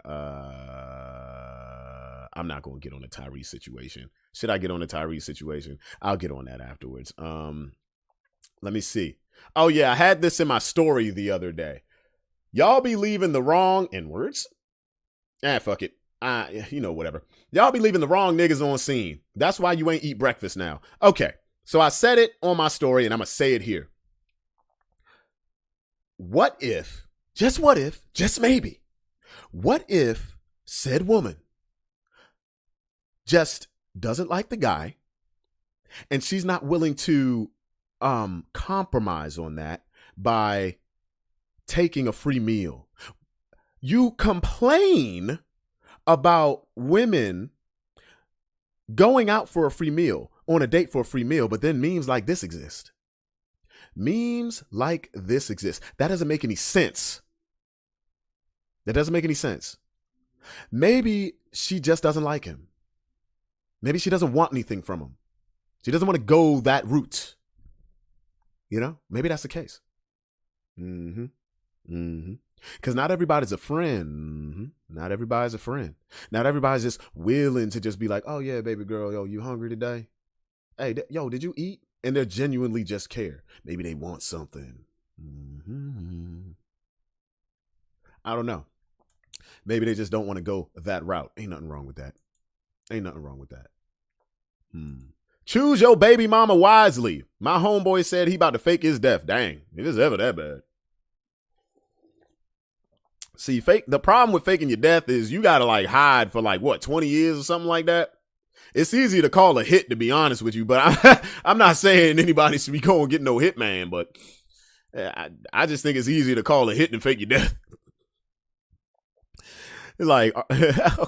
I'm not going to get on the Tyrese situation. Should I get on the Tyrese situation? I'll get on that afterwards. Let me see. Oh, yeah. I had this in my story the other day. Y'all be leaving the wrong N-words. Fuck it. Whatever. Y'all be leaving the wrong niggas on scene. That's why you ain't eat breakfast now. Okay. So I said it on my story, and I'm going to say it here. What if, just maybe, what if said woman just doesn't like the guy and she's not willing to compromise on that by taking a free meal? You complain about women going out for a free meal, on a date for a free meal, but then memes like this exist. Memes like this exist. That doesn't make any sense. Maybe she just doesn't like him. Maybe she doesn't want anything from him. She doesn't want to go that route. Maybe that's the case. Because not everybody's a friend. Not everybody's a friend. Not everybody's just willing to just be like, oh yeah, baby girl, yo, you hungry today? Hey, did you eat? And they genuinely just care. Maybe they want something. I don't know. Maybe they just don't want to go that route. Ain't nothing wrong with that. Choose your baby mama wisely. My homeboy said he about to fake his death. Dang, if it's ever that bad. See, the problem with faking your death is you got to hide for 20 years or something like that. It's easy to call a hit, to be honest with you, but I'm not saying anybody should be going and get no hitman, but I just think it's easier to call a hit than fake your death.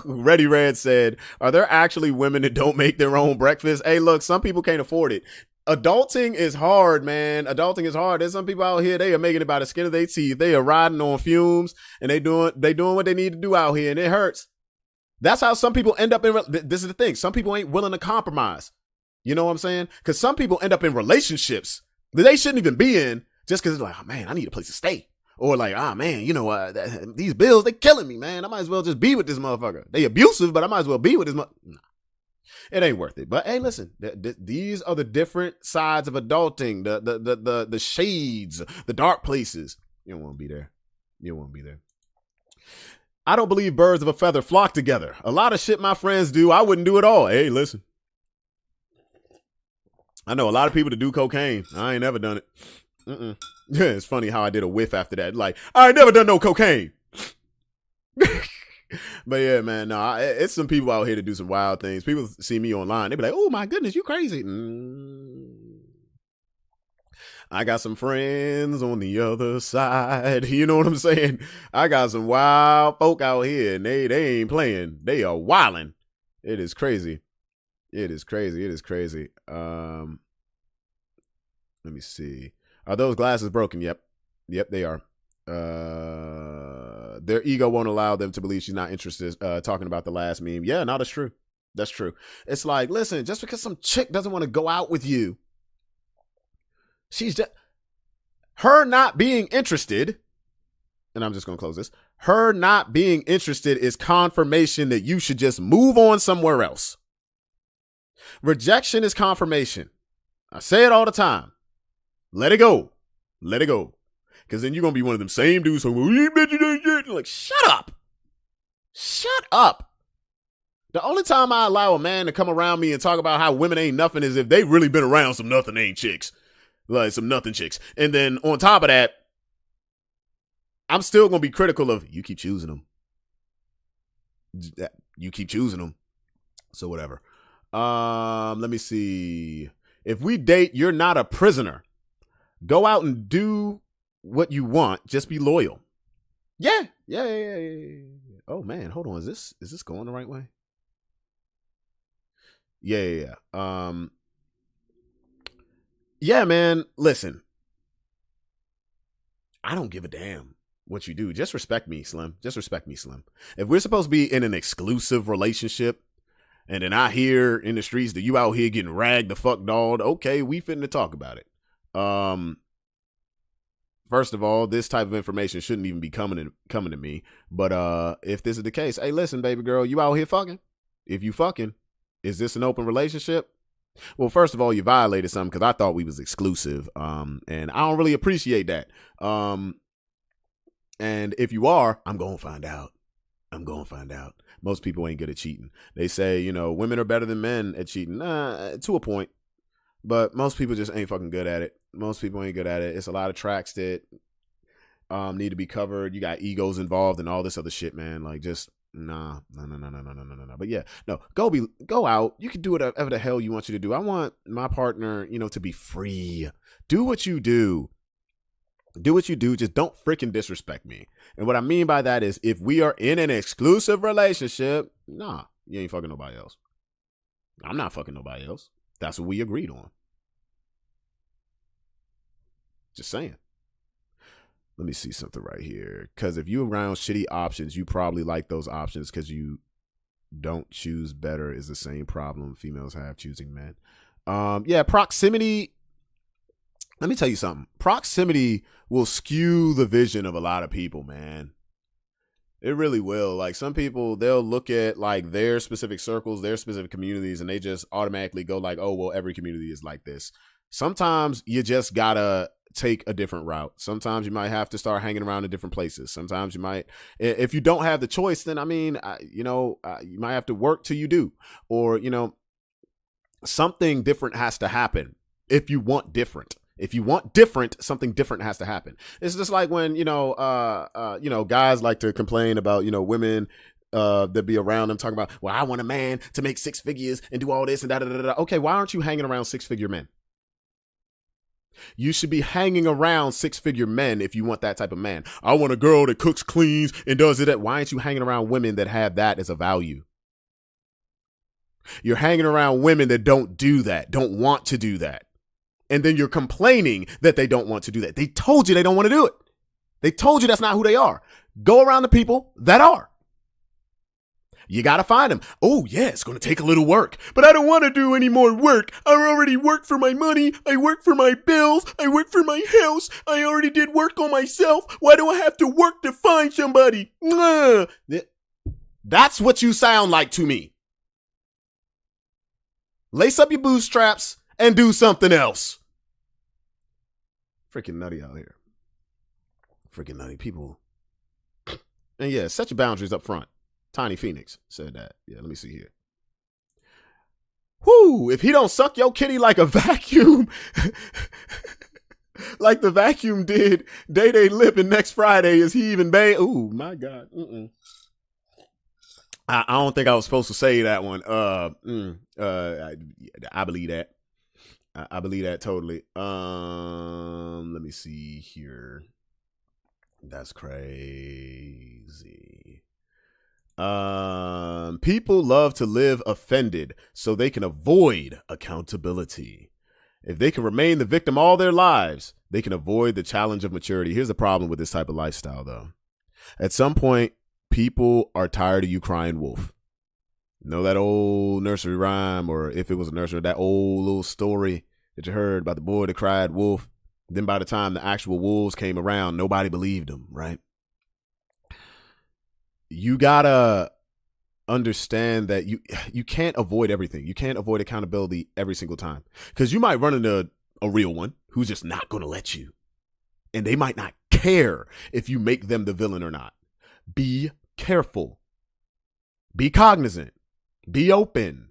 Ready Red said, are there actually women that don't make their own breakfast? Hey, look, some people can't afford it. Adulting is hard, man. Adulting is hard. There's some people out here, they are making it by the skin of their teeth. They are riding on fumes, and they doing what they need to do out here, and it hurts. That's how some people end up in, this is the thing. Some people ain't willing to compromise. You know what I'm saying? Because some people end up in relationships that they shouldn't even be in just because it's like, oh man, I need a place to stay. Or like, man, these bills, they killing me, man. I might as well just be with this motherfucker. They abusive, but I might as well be with this Nah, it ain't worth it. But hey, listen, these are the different sides of adulting, the shades, the dark places. You don't want to be there. I don't believe birds of a feather flock together. A lot of shit my friends do, I wouldn't do at all. Hey, listen. I know a lot of people that do cocaine. I ain't never done it. Yeah, it's funny how I did a whiff after that. I ain't never done no cocaine. But yeah, man, no, it's some people out here to do some wild things. People see me online. They be like, oh my goodness, you crazy. I got some friends on the other side. You know what I'm saying? I got some wild folk out here, and they ain't playing. They are wilding. It is crazy. Let me see. Are those glasses broken? Yep, they are. Their ego won't allow them to believe she's not interested. Talking about the last meme. Yeah, no, that's true. It's like, listen, just because some chick doesn't want to go out with you, she's just, her not being interested, and I'm just going to close this, her not being interested is confirmation that you should just move on somewhere else. Rejection is confirmation. I say it all the time. Let it go. Because then you're going to be one of them same dudes who, like, shut up. Shut up. The only time I allow a man to come around me and talk about how women ain't nothing is if they really been around some nothing ain't chicks. Like some nothing chicks. And then on top of that, I'm still going to be critical of you keep choosing them. You keep choosing them. So whatever. Let me see. If we date, you're not a prisoner. Go out and do what you want. Just be loyal. Yeah. Oh man, hold on. Is this going the right way? Yeah. Yeah, man. Listen, I don't give a damn what you do. Just respect me, Slim. Just respect me, Slim. If we're supposed to be in an exclusive relationship, and then I hear in the streets that you out here getting ragged the fuck dolled, okay, we finna talk about it. First of all, this type of information shouldn't even be coming to me. But if this is the case, hey, listen, baby girl, you out here fucking? If you fucking, is this an open relationship? Well, first of all, you violated something because I thought we was exclusive. And I don't really appreciate that. And if you are, I'm going to find out. Most people ain't good at cheating. They say, women are better than men at cheating. To a point. But most people just ain't fucking good at it. Most people ain't good at it. It's a lot of tracks that need to be covered. You got egos involved and all this other shit, man. Like, just no. But yeah, no. Go out. You can do whatever the hell you want you to do. I want my partner, to be free. Do what you do. Just don't freaking disrespect me. And what I mean by that is, if we are in an exclusive relationship, nah, you ain't fucking nobody else. I'm not fucking nobody else. That's what we agreed on. Just saying. Let me see something right here. Because if you around shitty options, you probably like those options because you don't choose better is the same problem females have choosing men. Yeah, proximity. Let me tell you something. Proximity will skew the vision of a lot of people, man. It really will. Like, some people, they'll look at like their specific circles, their specific communities, and they just automatically go like, oh, well, every community is like this. Sometimes you just gotta take a different route. Sometimes you might have to start hanging around in different places. Sometimes you might, if you don't have the choice, then you might have to work till you do, or, something different has to happen if you want different. If you want different, something different has to happen. It's just like when, guys like to complain about, women that be around them talking about, well, I want a man to make 6 figures and do all this and da. Okay, why aren't you hanging around 6-figure men? You should be hanging around 6-figure men if you want that type of man. I want a girl that cooks, cleans, and does it. Why aren't you hanging around women that have that as a value? You're hanging around women that don't do that, don't want to do that. And then you're complaining that they don't want to do that. They told you they don't want to do it. They told you that's not who they are. Go around the people that are. You got to find them. Oh, yeah, it's going to take a little work. But I don't want to do any more work. I already work for my money. I work for my bills. I work for my house. I already did work on myself. Why do I have to work to find somebody? That's what you sound like to me. Lace up your bootstraps and do something else. Freaking nutty out here. Freaking nutty people. And yeah, set your boundaries up front. Tiny Phoenix said that. Yeah, let me see here. Whoo, if he don't suck your kitty like a vacuum, like the vacuum did Day Day Lip and Next Friday, is he even bang? Ooh, my God. I don't think I was supposed to say that one. I believe that. I believe that totally. Let me see here. That's crazy. People love to live offended so they can avoid accountability. If they can remain the victim all their lives, they can avoid the challenge of maturity. Here's the problem with this type of lifestyle, though. At some point, people are tired of you crying wolf. Know that old nursery rhyme, or if it was a nursery, that old little story that you heard about the boy that cried wolf. Then by the time the actual wolves came around, nobody believed him, right? You gotta understand that you can't avoid everything. You can't avoid accountability every single time, because you might run into a real one who's just not going to let you, and they might not care if you make them the villain or not. Be careful. Be cognizant. Be open.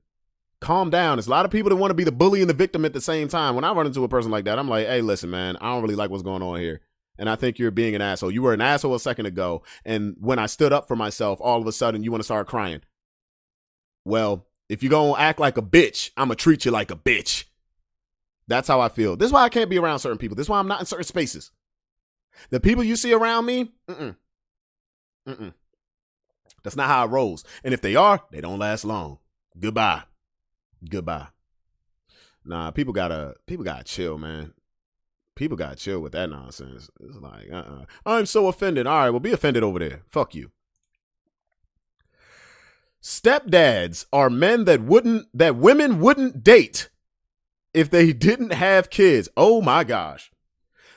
Calm down. There's a lot of people that want to be the bully and the victim at the same time. When I run into a person like that, I'm like, hey, listen, man, I don't really like what's going on here. And I think you're being an asshole. You were an asshole a second ago. And when I stood up for myself, all of a sudden you want to start crying. Well, if you're going to act like a bitch, I'm going to treat you like a bitch. That's how I feel. This is why I can't be around certain people. This is why I'm not in certain spaces. The people you see around me, that's not how it rolls. And if they are, they don't last long. Goodbye. Nah, people gotta chill, man. People gotta chill with that nonsense. It's like, I'm so offended. All right, well, be offended over there. Fuck you. Stepdads are men that women wouldn't date if they didn't have kids. Oh my gosh.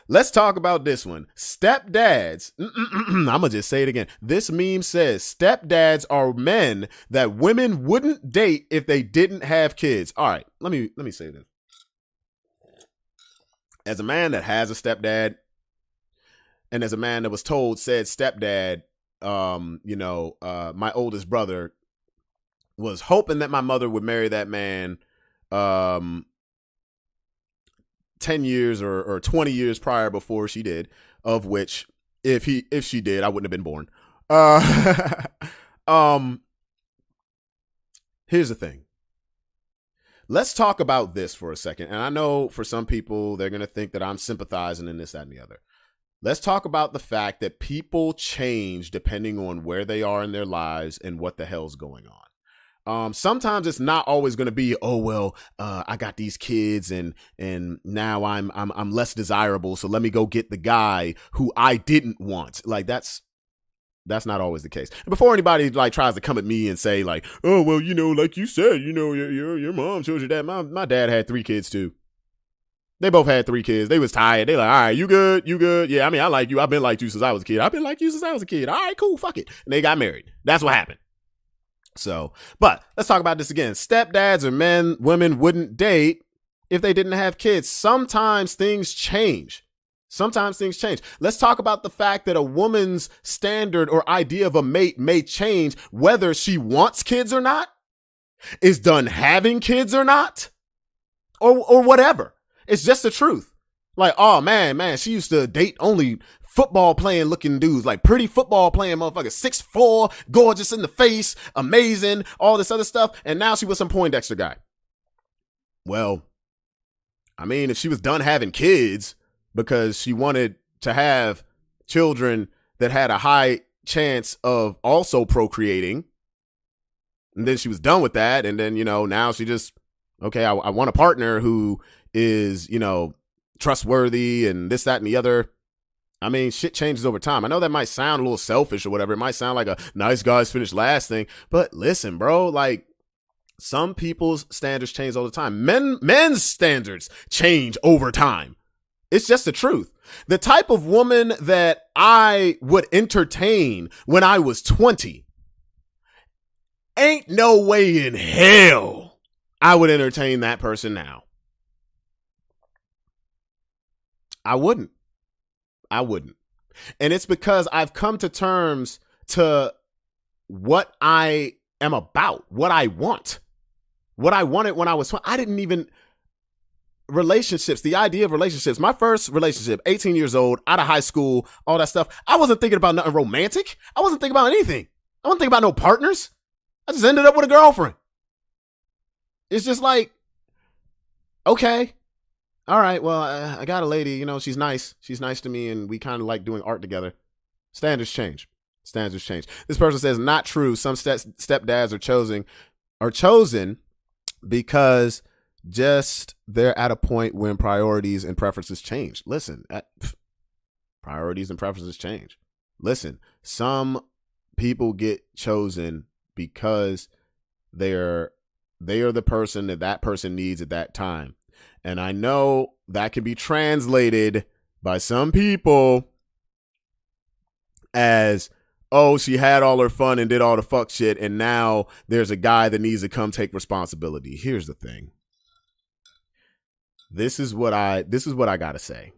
Let's talk about this one. Stepdads. I'm going to just say it again. This meme says stepdads are men that women wouldn't date if they didn't have kids. All right, let me say this. As a man that has a stepdad, and as a man that was told said stepdad, my oldest brother was hoping that my mother would marry that man 10 years or 20 years prior before she did, of which if she did, I wouldn't have been born. Here's the thing. Let's talk about this for a second. And I know for some people, they're going to think that I'm sympathizing in this, that, and the other. Let's talk about the fact that people change depending on where they are in their lives and what the hell's going on. Sometimes it's not always going to be, oh, well, I got these kids and now I'm less desirable. So let me go get the guy who I didn't want. Like that's not always the case. And before anybody like tries to come at me and say like, oh, well, like you said, your mom shows your dad. My dad had 3 kids too. They both had 3 kids. They was tired. They like, all right, you good? You good? Yeah. I mean, I like you. I've been like you since I was a kid. I've been like you since I was a kid. All right, cool. Fuck it. And they got married. That's what happened. So, but let's talk about this again. Stepdads or men women wouldn't date if they didn't have kids. Sometimes things change. Let's talk about the fact that a woman's standard or idea of a mate may change whether she wants kids or not, is done having kids or not, or whatever. It's just the truth. Like, oh man, she used to date only football playing looking dudes, like pretty football playing motherfuckers, 6'4", gorgeous in the face, amazing, all this other stuff. And now she was some Poindexter guy. Well, I mean, if she was done having kids because she wanted to have children that had a high chance of also procreating, and then she was done with that, and then, now she just, okay, I want a partner who is, trustworthy and this, that, and the other. I mean, shit changes over time. I know that might sound a little selfish or whatever. It might sound like a nice guys finish last thing. But listen, bro, like some people's standards change all the time. Men's standards change over time. It's just the truth. The type of woman that I would entertain when I was 20, ain't no way in hell I would entertain that person now. I wouldn't. And it's because I've come to terms to what I am about, what I want, what I wanted when I was 20. I didn't even relationships, the idea of relationships. My first relationship, 18 years old, out of high school, all that stuff. I wasn't thinking about nothing romantic. I wasn't thinking about anything. I wasn't thinking about no partners. I just ended up with a girlfriend. It's just like, okay. All right, well, I got a lady, she's nice. She's nice to me, and we kind of like doing art together. Standards change. This person says, not true. Some stepdads are chosen because just they're at a point when priorities and preferences change. Listen, priorities and preferences change. Listen, some people get chosen because they are the person that person needs at that time. And I know that can be translated by some people as, oh, she had all her fun and did all the fuck shit, and now there's a guy that needs to come take responsibility. Here's the thing. This is what I gotta say.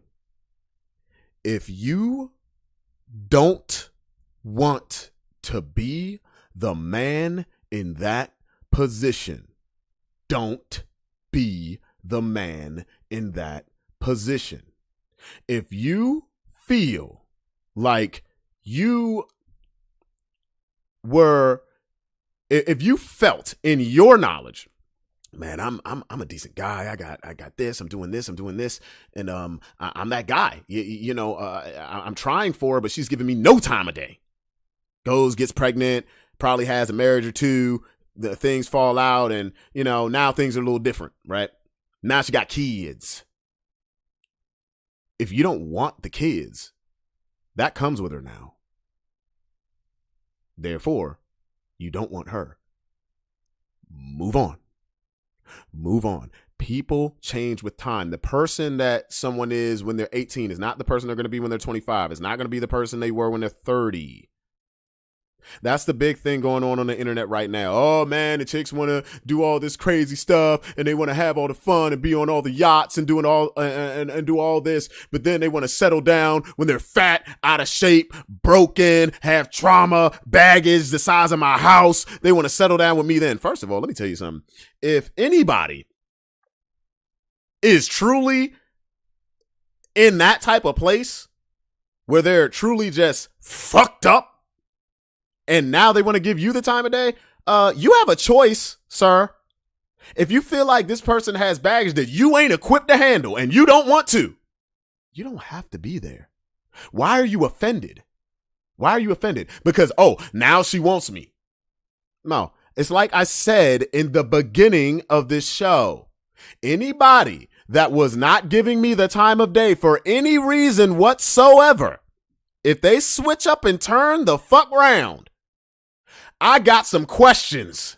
If you don't want to be the man in that position, don't be the man in that position. If you feel like you were, if you felt in your knowledge, man, I'm a decent guy. I got this. I'm doing this. And I'm that guy. I'm trying for her, but she's giving me no time of day. Goes, gets pregnant, probably has a marriage or two. The things fall out, and now things are a little different, right? Now she got kids. If you don't want the kids, that comes with her now. Therefore, you don't want her. Move on. Move on. People change with time. The person that someone is when they're 18 is not the person they're going to be when they're 25. It's not going to be the person they were when they're 30. That's the big thing going on the internet right now. Oh man, the chicks want to do all this crazy stuff and they want to have all the fun and be on all the yachts and doing all and do all this, but then they want to settle down when they're fat, out of shape, broken, have trauma, baggage the size of my house. They want to settle down with me then. First of all, let me tell you something. If anybody is truly in that type of place where they're truly just fucked up, and now they want to give you the time of day, you have a choice, sir. If you feel like this person has baggage that you ain't equipped to handle and you don't want to, you don't have to be there. Why are you offended? Why are you offended? Because, now she wants me. No, it's like I said in the beginning of this show. Anybody that was not giving me the time of day for any reason whatsoever, if they switch up and turn the fuck round, I got some questions.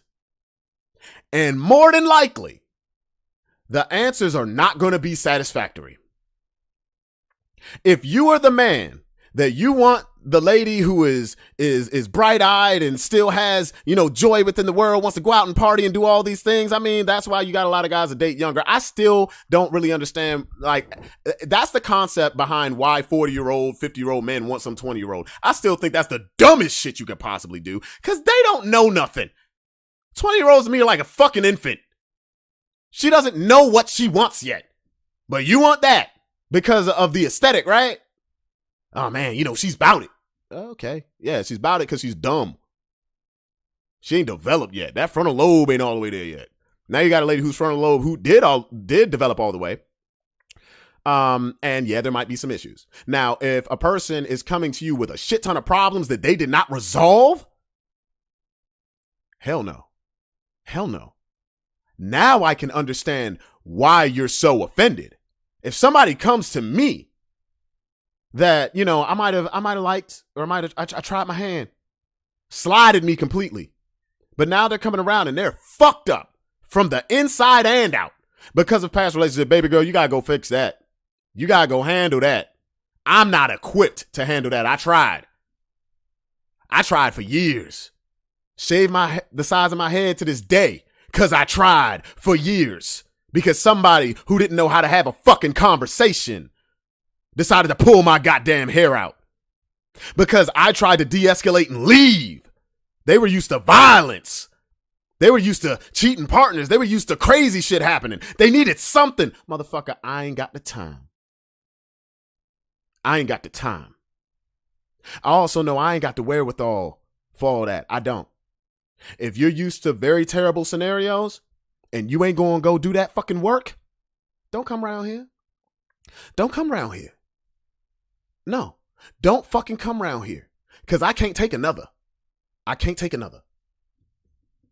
And more than likely, the answers are not going to be satisfactory. If you are the man that you want the lady who is bright-eyed and still has, joy within the world, wants to go out and party and do all these things, I mean, that's why you got a lot of guys that date younger. I still don't really understand, that's the concept behind why 40-year-old, 50-year-old men want some 20-year-old. I still think that's the dumbest shit you could possibly do because they don't know nothing. 20-year-olds to me are like a fucking infant. She doesn't know what she wants yet, but you want that because of the aesthetic, right? Oh man, she's about it. Okay. Yeah, she's about it because she's dumb. She ain't developed yet. That frontal lobe ain't all the way there yet. Now you got a lady whose frontal lobe who did develop all the way. And yeah, there might be some issues. Now, if a person is coming to you with a shit ton of problems that they did not resolve, hell no. Hell no. Now I can understand why you're so offended. If somebody comes to me that, I might have liked, or I tried my hand, slided me completely. But now they're coming around and they're fucked up from the inside and out because of past relationship. Baby girl, you got to go fix that. You got to go handle that. I'm not equipped to handle that. I tried for years. Shave the size of my head to this day because I tried for years because somebody who didn't know how to have a fucking conversation decided to pull my goddamn hair out because I tried to de-escalate and leave. They were used to violence. They were used to cheating partners. They were used to crazy shit happening. They needed something. Motherfucker, I ain't got the time. I ain't got the time. I also know I ain't got the wherewithal for all that. I don't. If you're used to very terrible scenarios and you ain't going to go do that fucking work, don't come around here. Don't come around here. No, don't fucking come around here because I can't take another. I can't take another.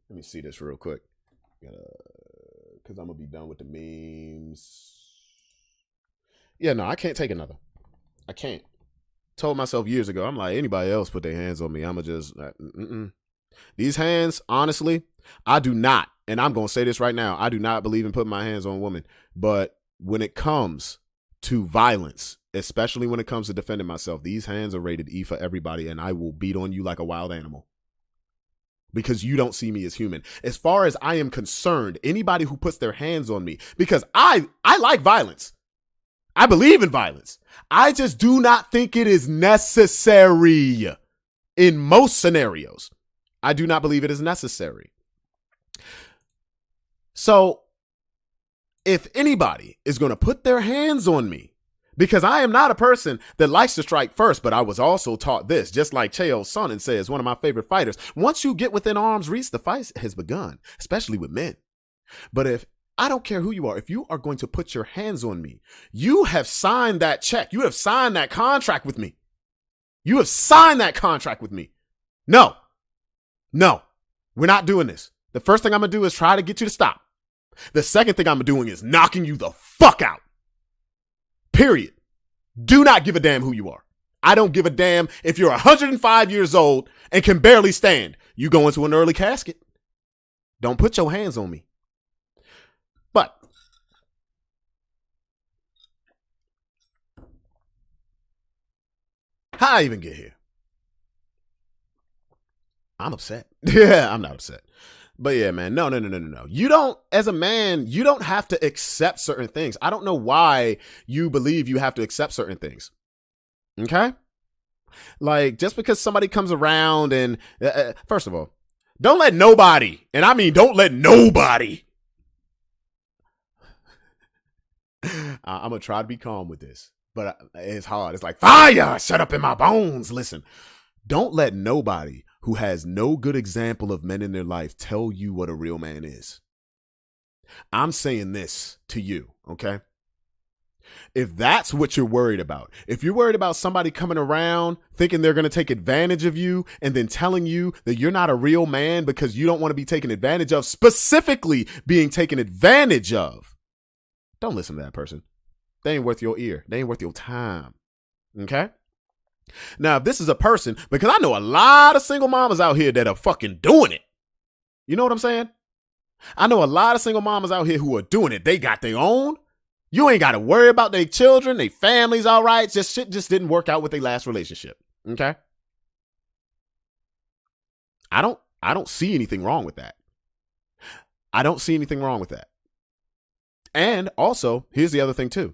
Let me see this real quick because I'm going to be done with the memes. Yeah, no, I can't take another. I can't. Told myself years ago, I'm like, anybody else put their hands on me, I'm going to just, These hands, honestly, I do not, and I'm going to say this right now, I do not believe in putting my hands on women. But when it comes to violence, especially when it comes to defending myself, these hands are rated E for everybody, and I will beat on you like a wild animal because you don't see me as human. As far as I am concerned, anybody who puts their hands on me, because I like violence. I believe in violence. I just do not think it is necessary in most scenarios. I do not believe it is necessary. So if anybody is going to put their hands on me, because I am not a person that likes to strike first, but I was also taught this, just like Chael Sonnen says, one of my favorite fighters. Once you get within arm's reach, the fight has begun, especially with men. But if I don't care who you are, if you are going to put your hands on me, you have signed that check. You have signed that contract with me. You have signed that contract with me. No, we're not doing this. The first thing I'm going to do is try to get you to stop. The second thing I'm doing is knocking you the fuck out. Period. Do not give a damn who you are. I don't give a damn if you're 105 years old and can barely stand. You go into an early casket. Don't put your hands on me. But how I even get here? I'm upset. Yeah, I'm not upset. But yeah, man, no. You don't, as a man, you don't have to accept certain things. I don't know why you believe you have to accept certain things. Okay? Like, just because somebody comes around and, first of all, don't let nobody, and I mean don't let nobody. I'm going to try to be calm with this, but it's hard. It's like fire, shut up in my bones. Listen, don't let nobody who has no good example of men in their life tell you what a real man is. I'm saying this to you, okay? If that's what you're worried about, if you're worried about somebody coming around thinking they're going to take advantage of you and then telling you that you're not a real man because you don't want to be taken advantage of, specifically being taken advantage of, don't listen to that person. They ain't worth your ear. They ain't worth your time, okay? Now, if this is a person, because I know a lot of single mamas out here that are fucking doing it. You know what I'm saying? I know a lot of single mamas out here who are doing it. They got their own. You ain't got to worry about their children. Their family's all right. Just shit just didn't work out with their last relationship. Okay? I don't see anything wrong with that. I don't see anything wrong with that. And also, here's the other thing too.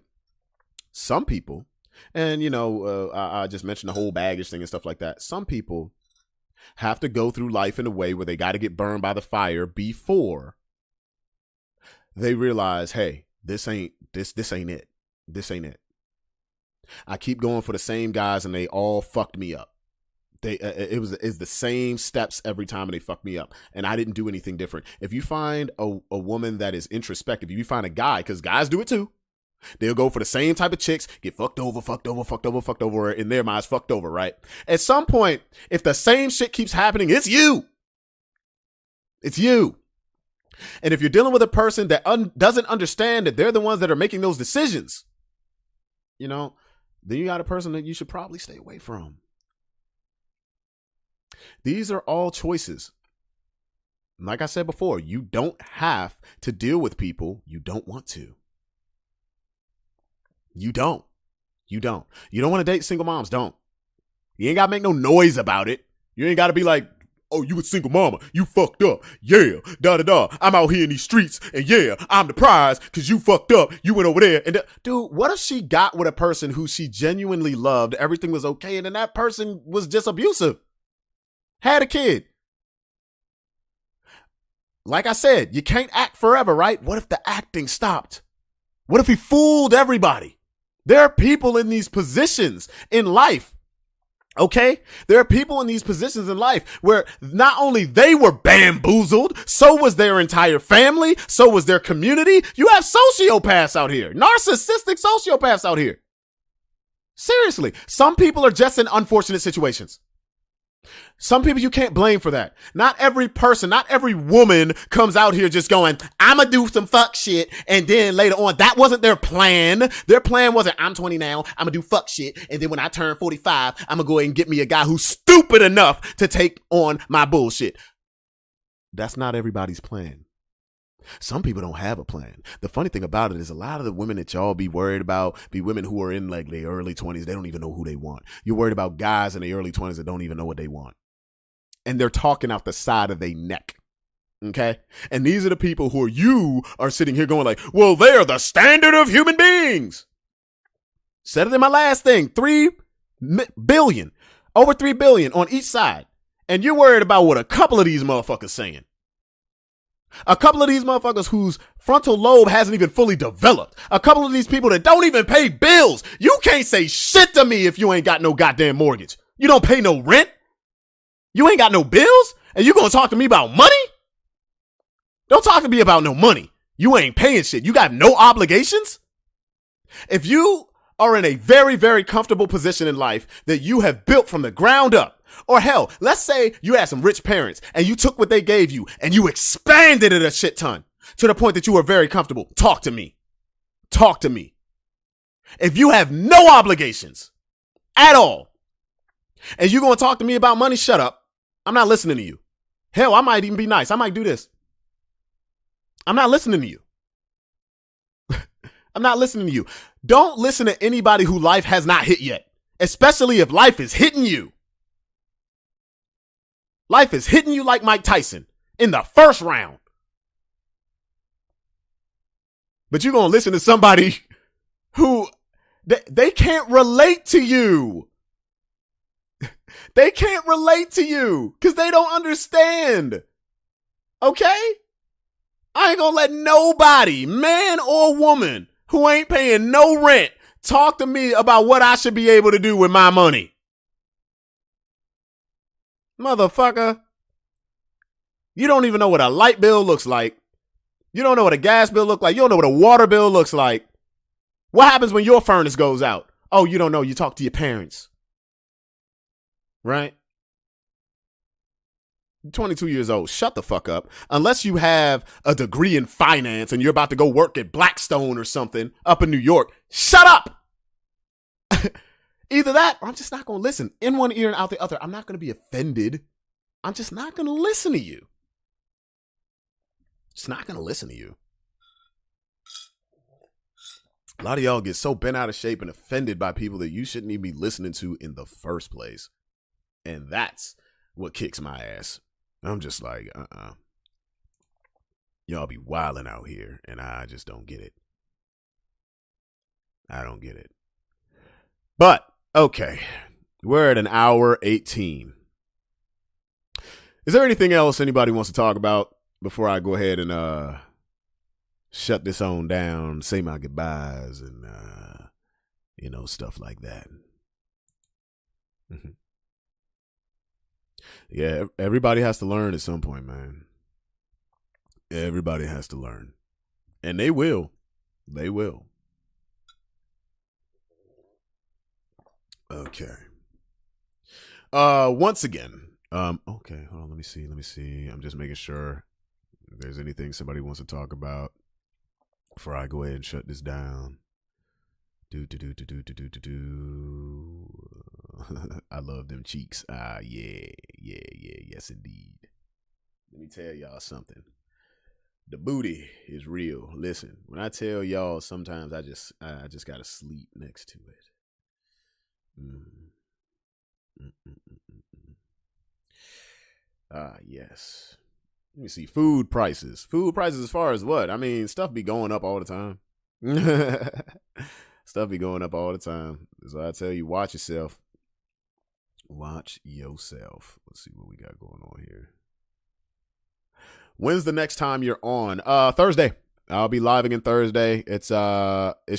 Some people, and, you know, I just mentioned the whole baggage thing and stuff like that. Some people have to go through life in a way where they got to get burned by the fire before they realize, hey, this ain't it. This ain't it. I keep going for the same guys and they all fucked me up. It's the same steps every time and they fucked me up. And I didn't do anything different. If you find a woman that is introspective, if you find a guy, because guys do it too, they'll go for the same type of chicks, get fucked over, in their minds, fucked over, right? At some point, if the same shit keeps happening, it's you. It's you. And if you're dealing with a person that doesn't understand that they're the ones that are making those decisions, you know, then you got a person that you should probably stay away from. These are all choices. Like I said before, you don't have to deal with people you don't want to. You don't. You don't want to date single moms. Don't. You ain't got to make no noise about it. You ain't got to be like, oh, you a single mama. You fucked up. Yeah. Da. I'm out here in these streets. And yeah, I'm the prize because you fucked up. You went over there. And dude, what if she got with a person who she genuinely loved? Everything was okay. And then that person was just abusive. Had a kid. Like I said, you can't act forever, right? What if the acting stopped? What if he fooled everybody? There are people in these positions in life, okay? There are people in these positions in life where not only they were bamboozled, so was their entire family, so was their community. You have sociopaths out here, narcissistic sociopaths out here. Seriously, some people are just in unfortunate situations. Some people you can't blame for that. Not every person, not every woman comes out here just going, I'm going to do some fuck shit. And then later on, that wasn't their plan. Their plan wasn't, I'm 20 now, I'm going to do fuck shit. And then when I turn 45, I'm going to go ahead and get me a guy who's stupid enough to take on my bullshit. That's not everybody's plan. Some people don't have a plan. The funny thing about it is a lot of the women that y'all be worried about be women who are in like their early 20s. They don't even know who they want. You're worried about guys in their early 20s that don't even know what they want. And they're talking out the side of their neck. Okay? And these are the people who you are sitting here going like, well, they're the standard of human beings. Said it in my last thing, 3 billion, over 3 billion on each side. And you're worried about what a couple of these motherfuckers saying. A couple of these motherfuckers whose frontal lobe hasn't even fully developed. A couple of these people that don't even pay bills. You can't say shit to me if you ain't got no goddamn mortgage. You don't pay no rent. You ain't got no bills. And you gonna talk to me about money? Don't talk to me about no money. You ain't paying shit. You got no obligations. If you are in a very, very comfortable position in life that you have built from the ground up, or hell, let's say you had some rich parents and you took what they gave you and you expanded it a shit ton to the point that you were very comfortable. Talk to me. Talk to me. If you have no obligations at all and you're going to talk to me about money, shut up. I'm not listening to you. Hell, I might even be nice. I might do this. I'm not listening to you. I'm not listening to you. Don't listen to anybody who life has not hit yet, especially if life is hitting you. Life is hitting you like Mike Tyson in the first round. But you're going to listen to somebody who they can't relate to you. They can't relate to you because they don't understand. Okay? I ain't going to let nobody, man or woman, who ain't paying no rent, talk to me about what I should be able to do with my money. Motherfucker. You don't even know what a light bill looks like. You don't know what a gas bill looks like. You don't know what a water bill looks like. What happens when your furnace goes out? Oh, you don't know. You talk to your parents. Right? You're 22 years old. Shut the fuck up. Unless you have a degree in finance and you're about to go work at Blackstone or something up in New York, shut up. Either that or I'm just not going to listen. In one ear and out the other. I'm not going to be offended. I'm just not going to listen to you. Just not going to listen to you. A lot of y'all get so bent out of shape and offended by people that you shouldn't even be listening to in the first place. And that's what kicks my ass. I'm just like, Y'all be wilding out here and I just don't get it. I don't get it. But, okay. We're at an hour 18. Is there anything else anybody wants to talk about before I go ahead and shut this on down, say my goodbyes, and stuff like that? Yeah, everybody has to learn at some point, man. Everybody has to learn. And they will. They will. Okay. Once again, okay, hold on, let me see. I'm just making sure if there's anything somebody wants to talk about before I go ahead and shut this down. I love them cheeks. Yes indeed. Let me tell y'all something. The booty is real. Listen, when I tell y'all, sometimes I just gotta sleep next to it. Yes. Let me see. Food prices. Food prices as far as what? I mean, stuff be going up all the time. Stuff be going up all the time. So I tell you, watch yourself. Watch yourself. Let's see what we got going on here. When's the next time you're on? Thursday. I'll be live again Thursday. It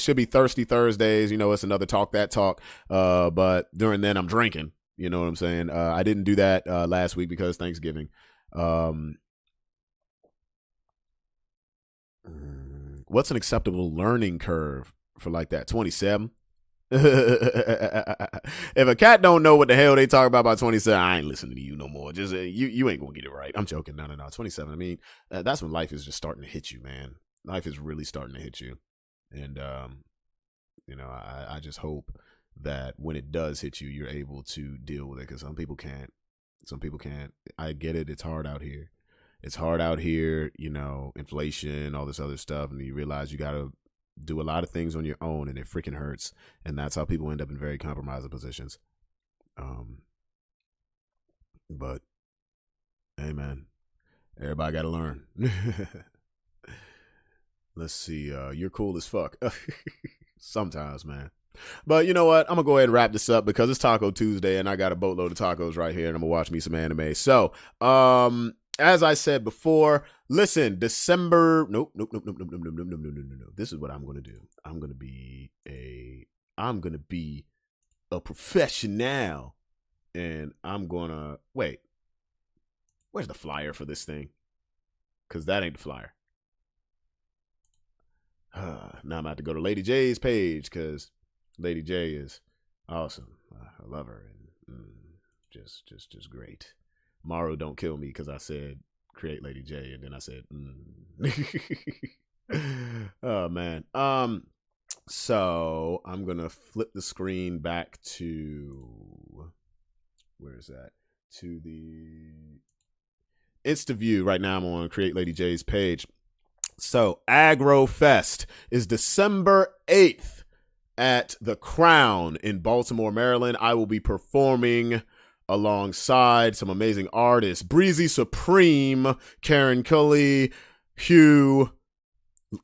should be Thirsty Thursdays. It's another Talk That Talk. But during then I'm drinking. You know what I'm saying? I didn't do that last week because Thanksgiving. What's an acceptable learning curve for like that? 27? If a cat don't know what the hell they talk about 27, I ain't listening to you no more. Just you ain't gonna get it right. I'm joking. No. 27. I mean, that's when life is just starting to hit you, man. Life is really starting to hit you, and I just hope that when it does hit you, you're able to deal with it. Because some people can't. Some people can't. I get it. It's hard out here. It's hard out here. Inflation, all this other stuff, and you realize you gotta do a lot of things on your own, and it freaking hurts. And that's how people end up in very compromising positions. But hey, man, everybody got to learn. Let's see. You're cool as fuck. Sometimes, man. But you know what? I'm gonna go ahead and wrap this up because it's Taco Tuesday and I got a boatload of tacos right here and I'm gonna watch me some anime. So, as I said before, listen, December. Nope. This is what I'm gonna do. I'm gonna be a professional, and I'm gonna wait. Where's the flyer for this thing? Because that ain't the flyer. Now I'm about to go to Lady J's page because Lady J is awesome. I love her and just great. Maru, don't kill me because I said create Lady J and then I said oh man. So I'm gonna flip the screen back to where is that? To the InstaView. Right now I'm on Create Lady J's page. So Agro Fest is December 8th at the Crown in Baltimore, Maryland. I will be performing alongside some amazing artists. Breezy Supreme, Karen Cully, Hugh,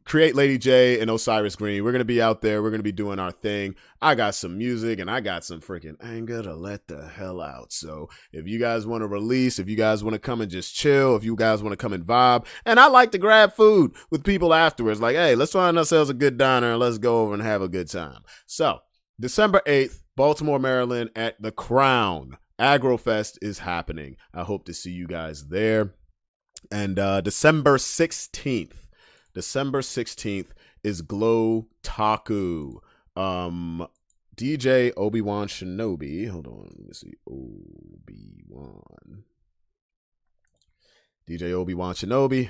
Create Lady J, and Osiris Green. We're going to be out there. We're going to be doing our thing. I got some music and I got some freaking anger to let the hell out. So if you guys want to release, if you guys want to come and just chill, if you guys want to come and vibe, and I like to grab food with people afterwards, like, hey, let's find ourselves a good diner and let's go over and have a good time. So December 8th, Baltimore, Maryland at the Crown. Agrofest is happening. I hope to see you guys there. And December 16th is Glow Taku. DJ Obi-Wan Shinobi. Hold on, let me see. DJ Obi-Wan Shinobi.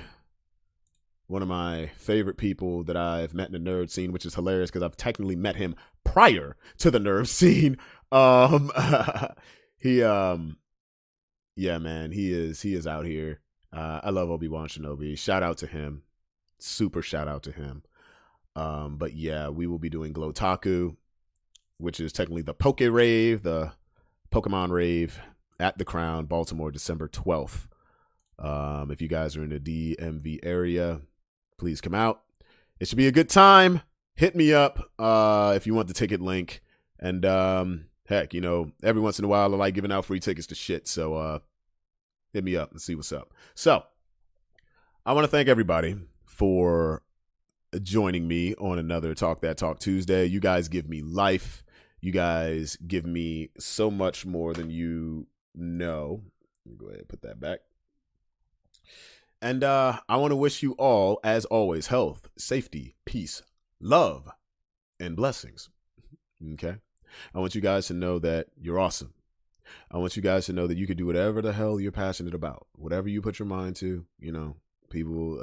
One of my favorite people that I've met in the nerd scene, which is hilarious because I've technically met him prior to the nerd scene. Yeah, man, he is out here. I love Obi-Wan Shinobi. Shout out to him. Super shout out to him. But yeah, we will be doing Glow Taku, which is technically the Poke Rave, the Pokemon Rave at the Crown, Baltimore, December 12th. If you guys are in the DMV area, please come out. It should be a good time. Hit me up if you want the ticket link. And heck, you know, every once in a while I like giving out free tickets to shit. So hit me up and see what's up. So I want to thank everybody for joining me on another Talk That Talk Tuesday. You guys give me life. You guys give me so much more than you know. Let me go ahead and put that back. And I want to wish you all, as always, health, safety, peace, love, and blessings. Okay? I want you guys to know that you're awesome. I want you guys to know that you can do whatever the hell you're passionate about. Whatever you put your mind to, you know,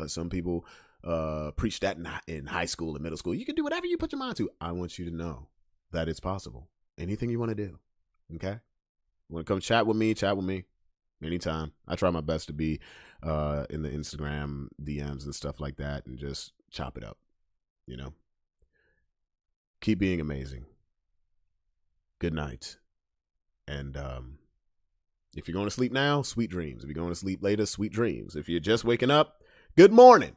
some people preach that in high school and middle school. You can do whatever you put your mind to. I want you to know that it's possible. Anything you want to do. Okay? Want to come chat with me? Chat with me. Anytime. I try my best to be in the Instagram DMs and stuff like that and just chop it up. You know? Keep being amazing. Good night. And if you're going to sleep now, sweet dreams. If you're going to sleep later, sweet dreams. If you're just waking up, good morning.